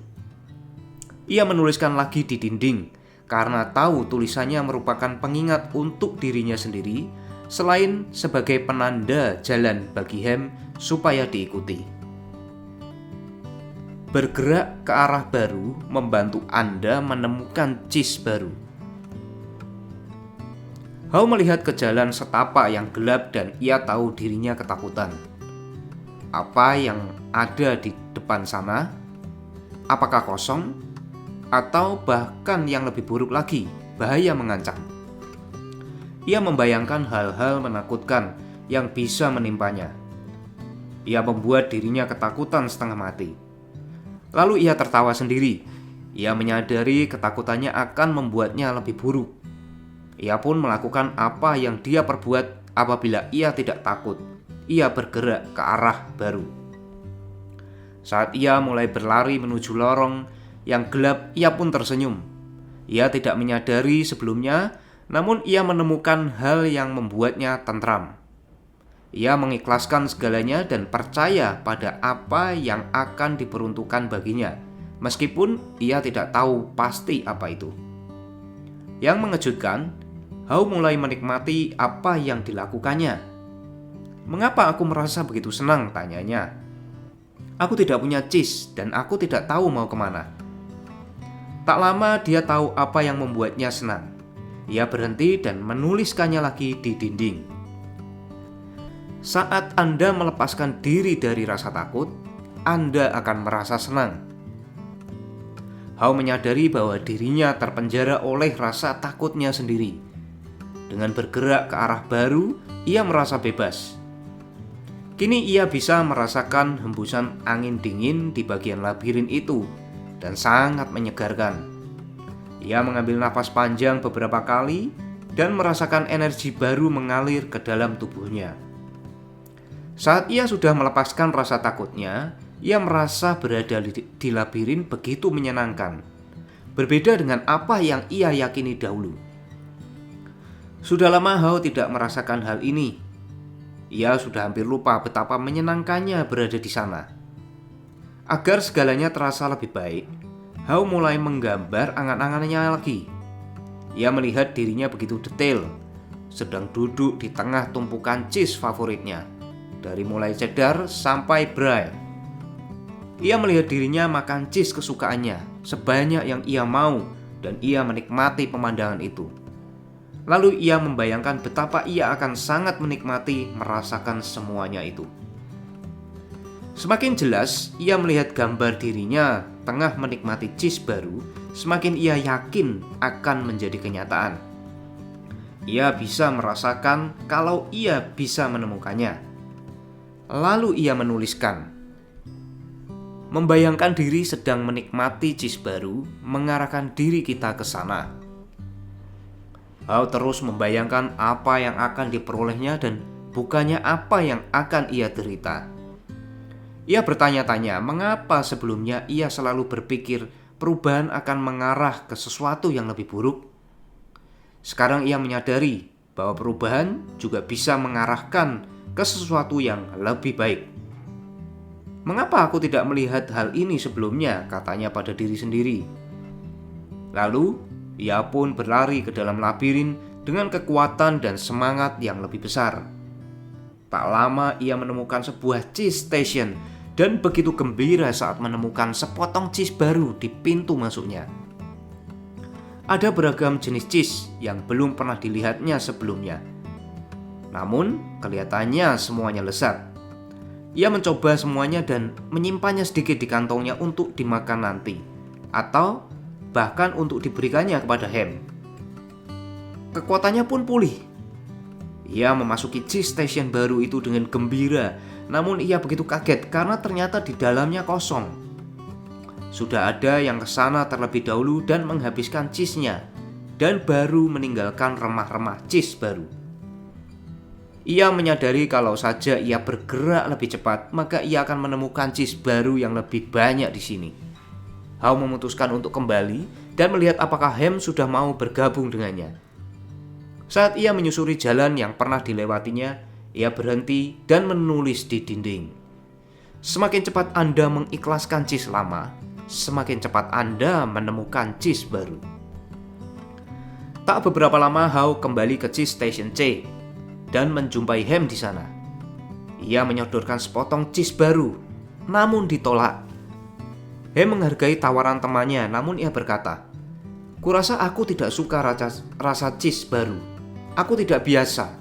Ia menuliskan lagi di dinding karena tahu tulisannya merupakan pengingat untuk dirinya sendiri selain sebagai penanda jalan bagi Hem supaya diikuti. Bergerak ke arah baru membantu Anda menemukan cheese baru. Hao melihat ke jalan setapak yang gelap dan ia tahu dirinya ketakutan. Apa yang ada di depan sana? Apakah kosong? Atau bahkan yang lebih buruk lagi, bahaya mengancam? Ia membayangkan hal-hal menakutkan yang bisa menimpanya. Ia membuat dirinya ketakutan setengah mati. Lalu ia tertawa sendiri. Ia menyadari ketakutannya akan membuatnya lebih buruk. Ia pun melakukan apa yang dia perbuat apabila ia tidak takut. Ia bergerak ke arah baru. Saat ia mulai berlari menuju lorong yang gelap, ia pun tersenyum. Ia tidak menyadari sebelumnya, namun ia menemukan hal yang membuatnya tentram. Ia mengikhlaskan segalanya dan percaya pada apa yang akan diperuntukkan baginya, meskipun ia tidak tahu pasti apa itu. Yang mengejutkan, Hao mulai menikmati apa yang dilakukannya. "Mengapa aku merasa begitu senang?" tanyanya. "Aku tidak punya cheese dan aku tidak tahu mau kemana." Tak lama dia tahu apa yang membuatnya senang. Ia berhenti dan menuliskannya lagi di dinding. Saat Anda melepaskan diri dari rasa takut, Anda akan merasa senang. Hao menyadari bahwa dirinya terpenjara oleh rasa takutnya sendiri. Dengan bergerak ke arah baru, ia merasa bebas. Kini ia bisa merasakan hembusan angin dingin di bagian labirin itu dan sangat menyegarkan. Ia mengambil napas panjang beberapa kali dan merasakan energi baru mengalir ke dalam tubuhnya. Saat ia sudah melepaskan rasa takutnya, ia merasa berada di labirin begitu menyenangkan. Berbeda dengan apa yang ia yakini dahulu. Sudah lama Hao tidak merasakan hal ini. Ia sudah hampir lupa betapa menyenangkannya berada di sana. Agar segalanya terasa lebih baik, Hao mulai menggambar angan-angannya lagi. Ia melihat dirinya begitu detail, sedang duduk di tengah tumpukan cheese favoritnya, dari mulai cheddar sampai brie. Ia melihat dirinya makan cheese kesukaannya sebanyak yang ia mau, dan ia menikmati pemandangan itu. Lalu ia membayangkan betapa ia akan sangat menikmati merasakan semuanya itu. Semakin jelas ia melihat gambar dirinya tengah menikmati cheese baru, semakin ia yakin akan menjadi kenyataan. Ia bisa merasakan kalau ia bisa menemukannya. Lalu ia menuliskan, membayangkan diri sedang menikmati cheese baru, mengarahkan diri kita ke sana. Hao terus membayangkan apa yang akan diperolehnya dan bukannya apa yang akan ia derita. Ia bertanya-tanya mengapa sebelumnya ia selalu berpikir perubahan akan mengarah ke sesuatu yang lebih buruk. Sekarang ia menyadari bahwa perubahan juga bisa mengarahkan ke sesuatu yang lebih baik. Mengapa aku tidak melihat hal ini sebelumnya, katanya pada diri sendiri. Lalu ia pun berlari ke dalam labirin dengan kekuatan dan semangat yang lebih besar. Tak lama ia menemukan sebuah cheese station dan begitu gembira saat menemukan sepotong cheese baru di pintu masuknya. Ada beragam jenis cheese yang belum pernah dilihatnya sebelumnya. Namun kelihatannya semuanya lezat. Ia mencoba semuanya dan menyimpannya sedikit di kantongnya untuk dimakan nanti, atau bahkan untuk diberikannya kepada Ham. Kekuatannya pun pulih. Ia memasuki cheese station baru itu dengan gembira, namun ia begitu kaget karena ternyata di dalamnya kosong. Sudah ada yang ke sana terlebih dahulu dan menghabiskan cheese-nya, dan baru meninggalkan remah-remah cheese baru. Ia menyadari kalau saja ia bergerak lebih cepat, maka ia akan menemukan cheese baru yang lebih banyak di sini. Hao memutuskan untuk kembali dan melihat apakah Ham sudah mau bergabung dengannya. Saat ia menyusuri jalan yang pernah dilewatinya, ia berhenti dan menulis di dinding. Semakin cepat Anda mengikhlaskan cheese lama, semakin cepat Anda menemukan cheese baru. Tak beberapa lama Hao kembali ke cheese station C dan menjumpai Ham di sana. Ia menyodorkan sepotong cheese baru, namun ditolak. Ham menghargai tawaran temannya, namun ia berkata, "Kurasa aku tidak suka rasa cheese baru. Aku tidak biasa.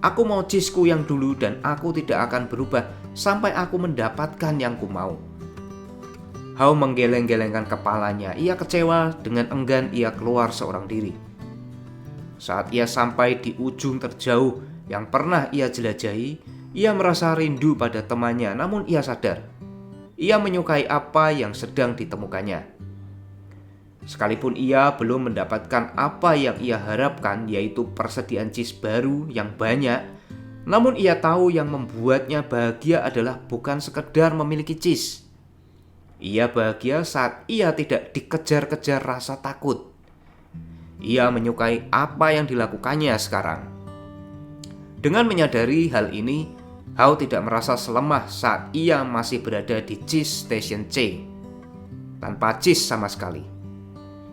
Aku mau cheeseku yang dulu dan aku tidak akan berubah sampai aku mendapatkan yang ku mau." Hao menggeleng-gelengkan kepalanya. Ia kecewa dengan enggan ia keluar seorang diri. Saat ia sampai di ujung terjauh yang pernah ia jelajahi, ia merasa rindu pada temannya, namun ia sadar ia menyukai apa yang sedang ditemukannya. Sekalipun ia belum mendapatkan apa yang ia harapkan, yaitu persediaan cheese baru yang banyak, namun ia tahu yang membuatnya bahagia adalah bukan sekedar memiliki cheese. Ia bahagia saat ia tidak dikejar-kejar rasa takut. Ia menyukai apa yang dilakukannya sekarang. Dengan menyadari hal ini, Hao tidak merasa selemah saat ia masih berada di cheese station C, tanpa cheese sama sekali.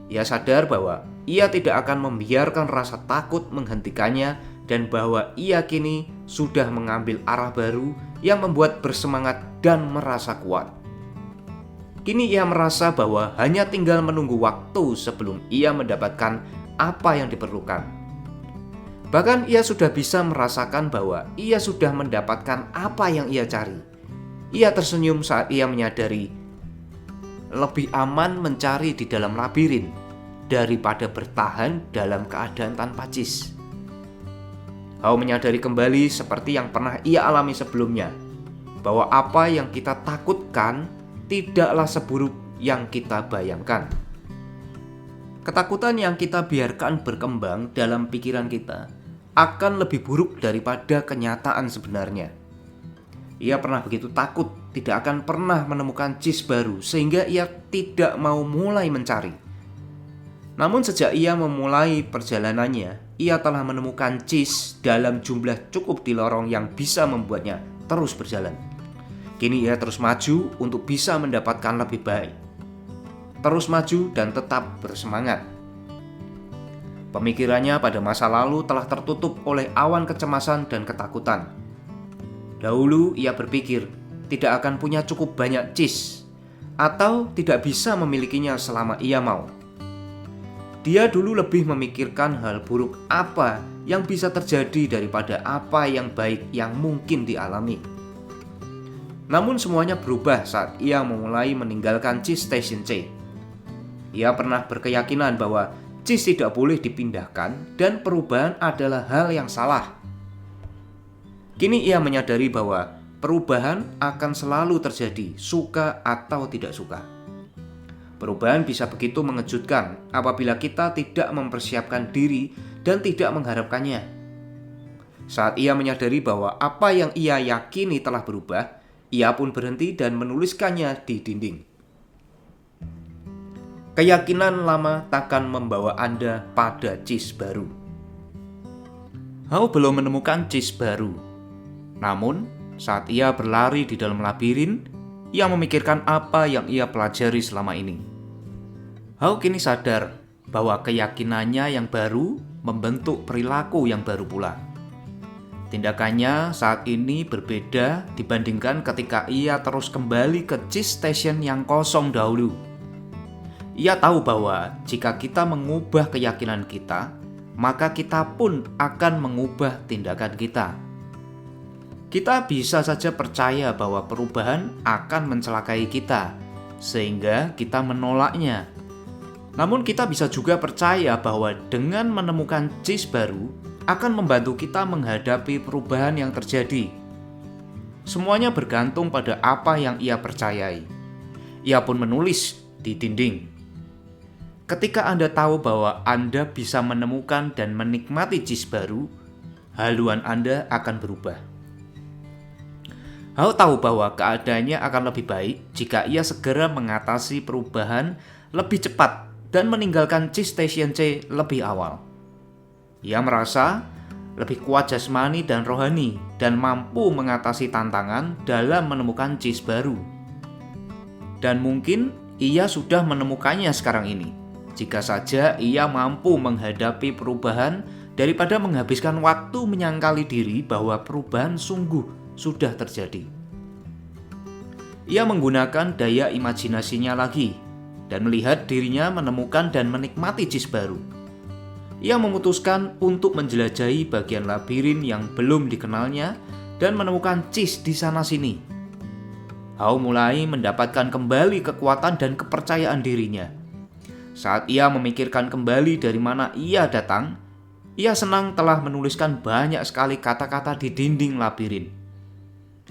Ia sadar bahwa ia tidak akan membiarkan rasa takut menghentikannya dan bahwa ia kini sudah mengambil arah baru yang membuat bersemangat dan merasa kuat. Kini ia merasa bahwa hanya tinggal menunggu waktu sebelum ia mendapatkan apa yang diperlukan. Bahkan ia sudah bisa merasakan bahwa ia sudah mendapatkan apa yang ia cari. Ia tersenyum saat ia menyadari lebih aman mencari di dalam labirin daripada bertahan dalam keadaan tanpa cheese. Hao menyadari kembali seperti yang pernah ia alami sebelumnya, bahwa apa yang kita takutkan tidaklah seburuk yang kita bayangkan. Ketakutan yang kita biarkan berkembang dalam pikiran kita akan lebih buruk daripada kenyataan sebenarnya. Ia pernah begitu takut tidak akan pernah menemukan cheese baru sehingga ia tidak mau mulai mencari. Namun sejak ia memulai perjalanannya, ia telah menemukan cheese dalam jumlah cukup di lorong yang bisa membuatnya terus berjalan. Kini ia terus maju untuk bisa mendapatkan lebih baik. Terus maju dan tetap bersemangat. Pemikirannya pada masa lalu telah tertutup oleh awan kecemasan dan ketakutan. Dahulu ia berpikir tidak akan punya cukup banyak cheese atau tidak bisa memilikinya selama ia mau. Dia dulu lebih memikirkan hal buruk apa yang bisa terjadi daripada apa yang baik yang mungkin dialami. Namun semuanya berubah saat ia memulai meninggalkan Cheese Station C. Ia pernah berkeyakinan bahwa cheese tidak boleh dipindahkan dan perubahan adalah hal yang salah. Kini ia menyadari bahwa perubahan akan selalu terjadi, suka atau tidak suka. Perubahan bisa begitu mengejutkan apabila kita tidak mempersiapkan diri dan tidak mengharapkannya. Saat ia menyadari bahwa apa yang ia yakini telah berubah, ia pun berhenti dan menuliskannya di dinding. Keyakinan lama takkan membawa Anda pada cheese baru. Hao belum menemukan cheese baru. Namun, saat ia berlari di dalam labirin, ia memikirkan apa yang ia pelajari selama ini. Hao kini sadar bahwa keyakinannya yang baru membentuk perilaku yang baru pula. Tindakannya saat ini berbeda dibandingkan ketika ia terus kembali ke cheese station yang kosong dahulu. Ia tahu bahwa jika kita mengubah keyakinan kita, maka kita pun akan mengubah tindakan kita. Kita bisa saja percaya bahwa perubahan akan mencelakai kita, sehingga kita menolaknya. Namun kita bisa juga percaya bahwa dengan menemukan cheese baru akan membantu kita menghadapi perubahan yang terjadi. Semuanya bergantung pada apa yang ia percayai. Ia pun menulis di dinding. Ketika Anda tahu bahwa Anda bisa menemukan dan menikmati cheese baru, haluan Anda akan berubah. Hao tahu bahwa keadaannya akan lebih baik jika ia segera mengatasi perubahan lebih cepat dan meninggalkan Cheese Station C lebih awal. Ia merasa lebih kuat jasmani dan rohani dan mampu mengatasi tantangan dalam menemukan cheese baru. Dan mungkin ia sudah menemukannya sekarang ini, jika saja ia mampu menghadapi perubahan daripada menghabiskan waktu menyangkali diri bahwa perubahan sungguh sudah terjadi. Ia menggunakan daya imajinasinya lagi dan melihat dirinya menemukan dan menikmati cheese baru. Ia memutuskan untuk menjelajahi bagian labirin yang belum dikenalnya dan menemukan cheese di sana-sini. Hao mulai mendapatkan kembali kekuatan dan kepercayaan dirinya. Saat ia memikirkan kembali dari mana ia datang, ia senang telah menuliskan banyak sekali kata-kata di dinding labirin.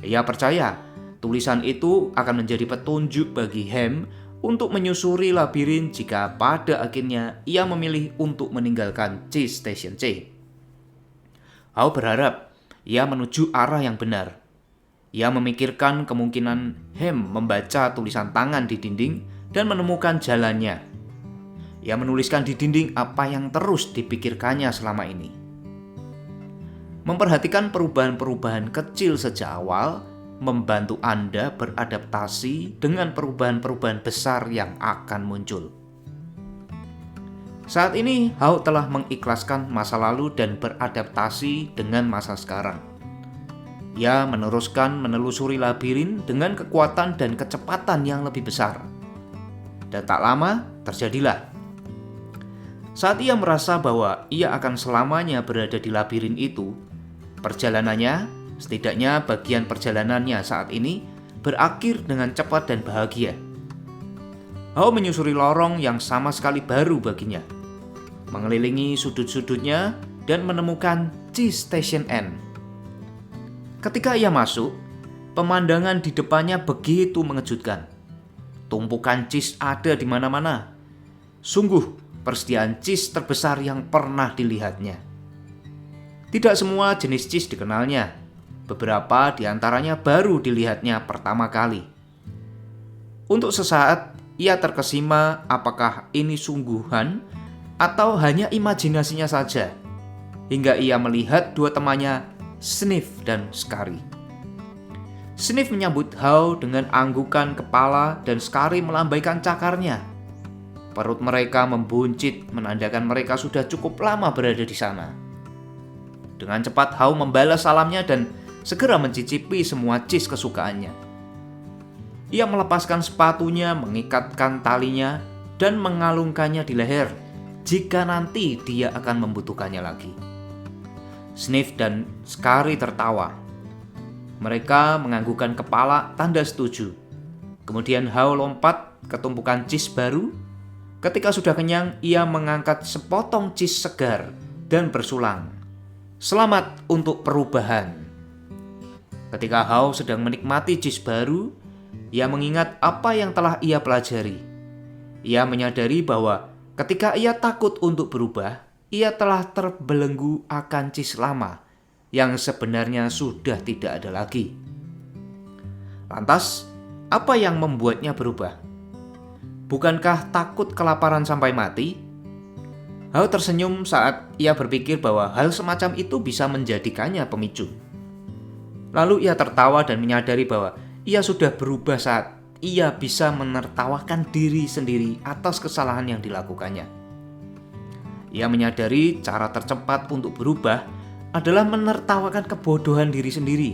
Ia percaya tulisan itu akan menjadi petunjuk bagi Hem untuk menyusuri labirin jika pada akhirnya ia memilih untuk meninggalkan Cheese Station C. Hao berharap ia menuju arah yang benar. Ia memikirkan kemungkinan Hem membaca tulisan tangan di dinding dan menemukan jalannya. Ia menuliskan di dinding apa yang terus dipikirkannya selama ini. Memperhatikan perubahan-perubahan kecil sejak awal membantu Anda beradaptasi dengan perubahan-perubahan besar yang akan muncul. Saat ini, Hao telah mengikhlaskan masa lalu dan beradaptasi dengan masa sekarang. Ia meneruskan menelusuri labirin dengan kekuatan dan kecepatan yang lebih besar. Dan tak lama, terjadilah. Saat ia merasa bahwa ia akan selamanya berada di labirin itu, perjalanannya, setidaknya bagian perjalanannya saat ini, berakhir dengan cepat dan bahagia. Hao menyusuri lorong yang sama sekali baru baginya. Mengelilingi sudut-sudutnya, dan menemukan cheese station N. Ketika ia masuk, pemandangan di depannya begitu mengejutkan. Tumpukan cheese ada di mana-mana. Sungguh persediaan cheese terbesar yang pernah dilihatnya. Tidak semua jenis cheese dikenalnya. Beberapa di antaranya baru dilihatnya pertama kali. Untuk sesaat, ia terkesima apakah ini sungguhan atau hanya imajinasinya saja. Hingga ia melihat dua temannya, Sniff dan Scary. Sniff menyambut Hao dengan anggukan kepala dan Scary melambaikan cakarnya. Perut mereka membuncit menandakan mereka sudah cukup lama berada di sana. Dengan cepat Hao membalas salamnya dan segera mencicipi semua cheese kesukaannya. Ia melepaskan sepatunya, mengikatkan talinya, dan mengalungkannya di leher jika nanti dia akan membutuhkannya lagi. Sniff dan Scary tertawa. Mereka menganggukkan kepala tanda setuju. Kemudian Hao lompat ke tumpukan cheese baru. Ketika sudah kenyang, ia mengangkat sepotong cheese segar dan bersulang. Selamat untuk perubahan. Ketika Hao sedang menikmati cheese baru, ia mengingat apa yang telah ia pelajari. Ia menyadari bahwa ketika ia takut untuk berubah, ia telah terbelenggu akan cheese lama yang sebenarnya sudah tidak ada lagi. Lantas, apa yang membuatnya berubah? Bukankah takut kelaparan sampai mati? Hao tersenyum saat ia berpikir bahwa hal semacam itu bisa menjadikannya pemicu. Lalu ia tertawa dan menyadari bahwa ia sudah berubah saat ia bisa menertawakan diri sendiri atas kesalahan yang dilakukannya. Ia menyadari cara tercepat untuk berubah adalah menertawakan kebodohan diri sendiri.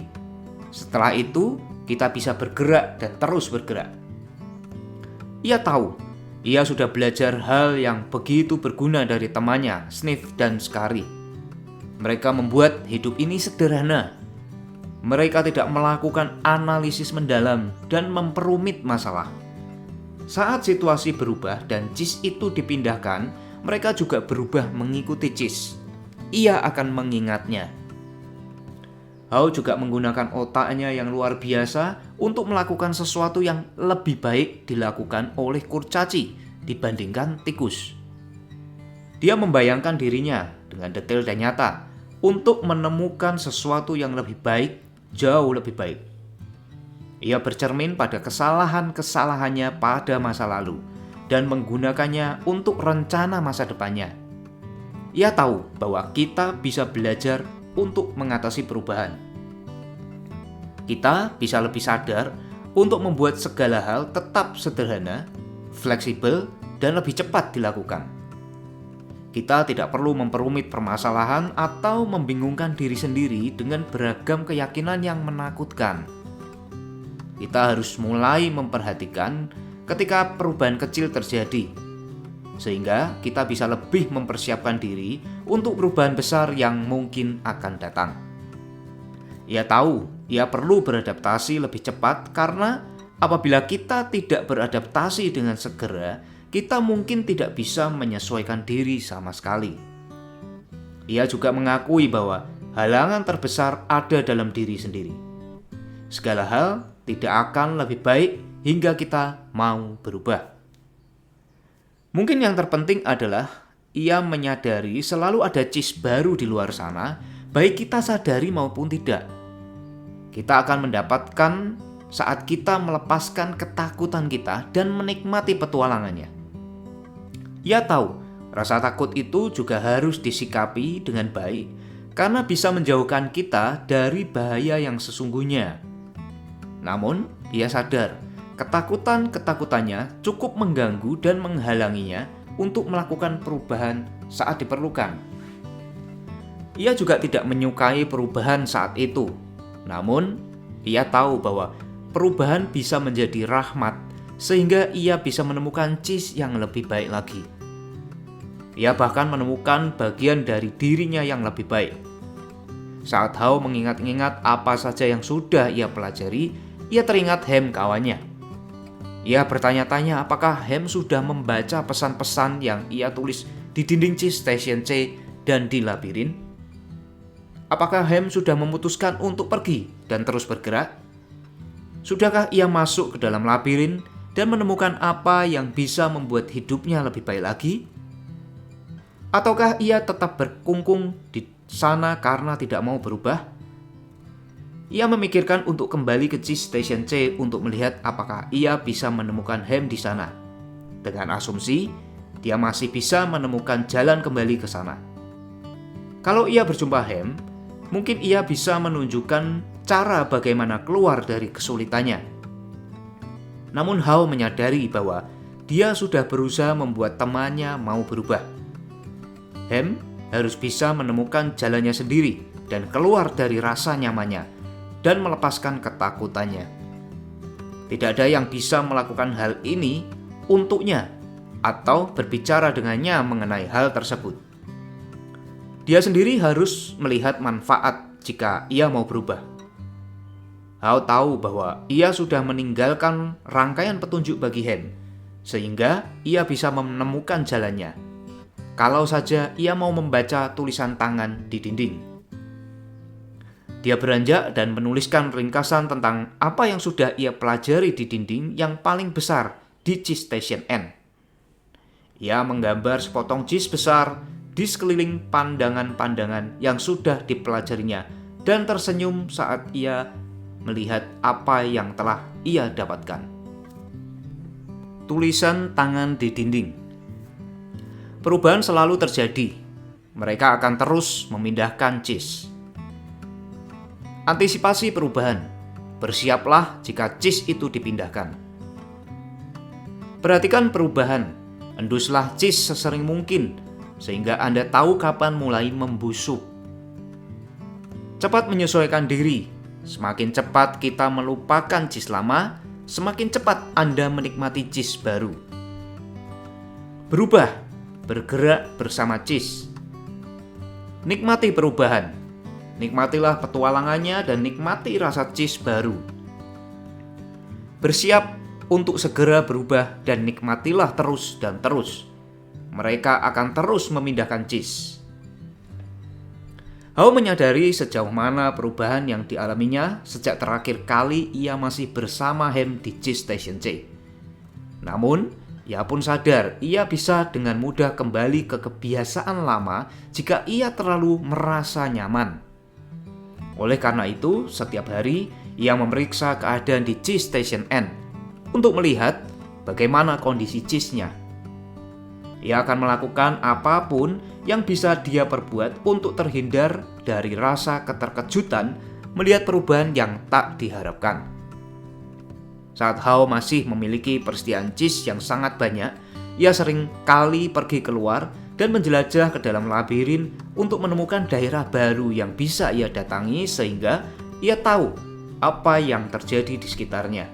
Setelah itu, kita bisa bergerak dan terus bergerak. Ia tahu, ia sudah belajar hal yang begitu berguna dari temannya, Sniff dan Scary. Mereka membuat hidup ini sederhana. Mereka tidak melakukan analisis mendalam dan memperumit masalah. Saat situasi berubah dan cheese itu dipindahkan, mereka juga berubah mengikuti cheese. Ia akan mengingatnya. Hao juga menggunakan otaknya yang luar biasa untuk melakukan sesuatu yang lebih baik dilakukan oleh kurcaci dibandingkan tikus. Dia membayangkan dirinya dengan detail dan nyata untuk menemukan sesuatu yang lebih baik, jauh lebih baik. Ia bercermin pada kesalahan-kesalahannya pada masa lalu dan menggunakannya untuk rencana masa depannya. Ia tahu bahwa kita bisa belajar untuk mengatasi perubahan. Kita bisa lebih sadar untuk membuat segala hal tetap sederhana, fleksibel, dan lebih cepat dilakukan. Kita tidak perlu memperumit permasalahan atau membingungkan diri sendiri dengan beragam keyakinan yang menakutkan. Kita harus mulai memperhatikan ketika perubahan kecil terjadi, sehingga kita bisa lebih mempersiapkan diri untuk perubahan besar yang mungkin akan datang. Ia tahu ia perlu beradaptasi lebih cepat karena apabila kita tidak beradaptasi dengan segera, kita mungkin tidak bisa menyesuaikan diri sama sekali. Ia juga mengakui bahwa halangan terbesar ada dalam diri sendiri. Segala hal tidak akan lebih baik hingga kita mau berubah. Mungkin yang terpenting adalah ia menyadari selalu ada cheese baru di luar sana, baik kita sadari maupun tidak. Kita akan mendapatkan saat kita melepaskan ketakutan kita dan menikmati petualangannya. Ia tahu rasa takut itu juga harus disikapi dengan baik karena bisa menjauhkan kita dari bahaya yang sesungguhnya. Namun, ia sadar ketakutan-ketakutannya cukup mengganggu dan menghalanginya untuk melakukan perubahan saat diperlukan. Ia juga tidak menyukai perubahan saat itu. Namun, ia tahu bahwa perubahan bisa menjadi rahmat sehingga ia bisa menemukan cheese yang lebih baik lagi. Ia bahkan menemukan bagian dari dirinya yang lebih baik. Saat Hao mengingat-ingat apa saja yang sudah ia pelajari, ia teringat Hem kawannya. Ia bertanya-tanya apakah Hem sudah membaca pesan-pesan yang ia tulis di dinding cheese station C dan di labirin? Apakah Hem sudah memutuskan untuk pergi dan terus bergerak? Sudahkah ia masuk ke dalam labirin dan menemukan apa yang bisa membuat hidupnya lebih baik lagi? Ataukah ia tetap berkungkung di sana karena tidak mau berubah? Ia memikirkan untuk kembali ke Cheese Station C untuk melihat apakah ia bisa menemukan Hem di sana. Dengan asumsi, dia masih bisa menemukan jalan kembali ke sana. Kalau ia berjumpa Hem, mungkin ia bisa menunjukkan cara bagaimana keluar dari kesulitannya. Namun Hao menyadari bahwa dia sudah berusaha membuat temannya mau berubah. Hem harus bisa menemukan jalannya sendiri dan keluar dari rasa nyamannya dan melepaskan ketakutannya. Tidak ada yang bisa melakukan hal ini untuknya atau berbicara dengannya mengenai hal tersebut. Dia sendiri harus melihat manfaat jika ia mau berubah. Hao tahu bahwa ia sudah meninggalkan rangkaian petunjuk bagi Hem, sehingga ia bisa menemukan jalannya. Kalau saja ia mau membaca tulisan tangan di dinding. Dia beranjak dan menuliskan ringkasan tentang apa yang sudah ia pelajari di dinding yang paling besar di Cheese Station N. Ia menggambar sepotong cheese besar di sekeliling pandangan-pandangan yang sudah dipelajarinya dan tersenyum saat ia melihat apa yang telah ia dapatkan. Tulisan tangan di dinding. Perubahan selalu terjadi. Mereka akan terus memindahkan cheese. Antisipasi perubahan. Bersiaplah jika cheese itu dipindahkan. Perhatikan perubahan. Enduslah cheese sesering mungkin sehingga Anda tahu kapan mulai membusuk. Cepat menyesuaikan diri. Semakin cepat kita melupakan cheese lama, semakin cepat Anda menikmati cheese baru. Berubah, bergerak bersama cheese. Nikmati perubahan. Nikmatilah petualangannya dan nikmati rasa cheese baru. Bersiap untuk segera berubah dan nikmatilah terus dan terus. Mereka akan terus memindahkan cheese. Hao menyadari sejauh mana perubahan yang dialaminya sejak terakhir kali ia masih bersama Hem di Cheese Station C. Namun, ia pun sadar ia bisa dengan mudah kembali ke kebiasaan lama jika ia terlalu merasa nyaman. Oleh karena itu, setiap hari ia memeriksa keadaan di Cheese Station N untuk melihat bagaimana kondisi cheese-nya. Ia akan melakukan apapun yang bisa dia perbuat untuk terhindar dari rasa keterkejutan melihat perubahan yang tak diharapkan. Saat Hao masih memiliki persediaan cheese yang sangat banyak, ia sering kali pergi keluar dan menjelajah ke dalam labirin untuk menemukan daerah baru yang bisa ia datangi sehingga ia tahu apa yang terjadi di sekitarnya.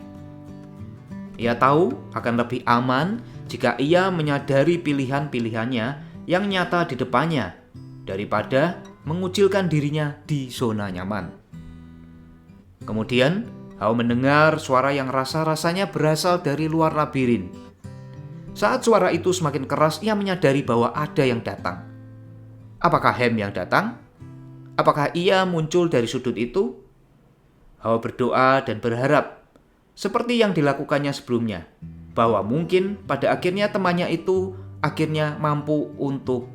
Ia tahu akan lebih aman jika ia menyadari pilihan-pilihannya yang nyata di depannya daripada mengucilkan dirinya di zona nyaman. Kemudian, Hao mendengar suara yang rasa-rasanya berasal dari luar labirin. Saat suara itu semakin keras, ia menyadari bahwa ada yang datang. Apakah Hem yang datang? Apakah ia muncul dari sudut itu? Hao berdoa dan berharap, seperti yang dilakukannya sebelumnya, bahwa mungkin pada akhirnya temannya itu akhirnya mampu untuk ...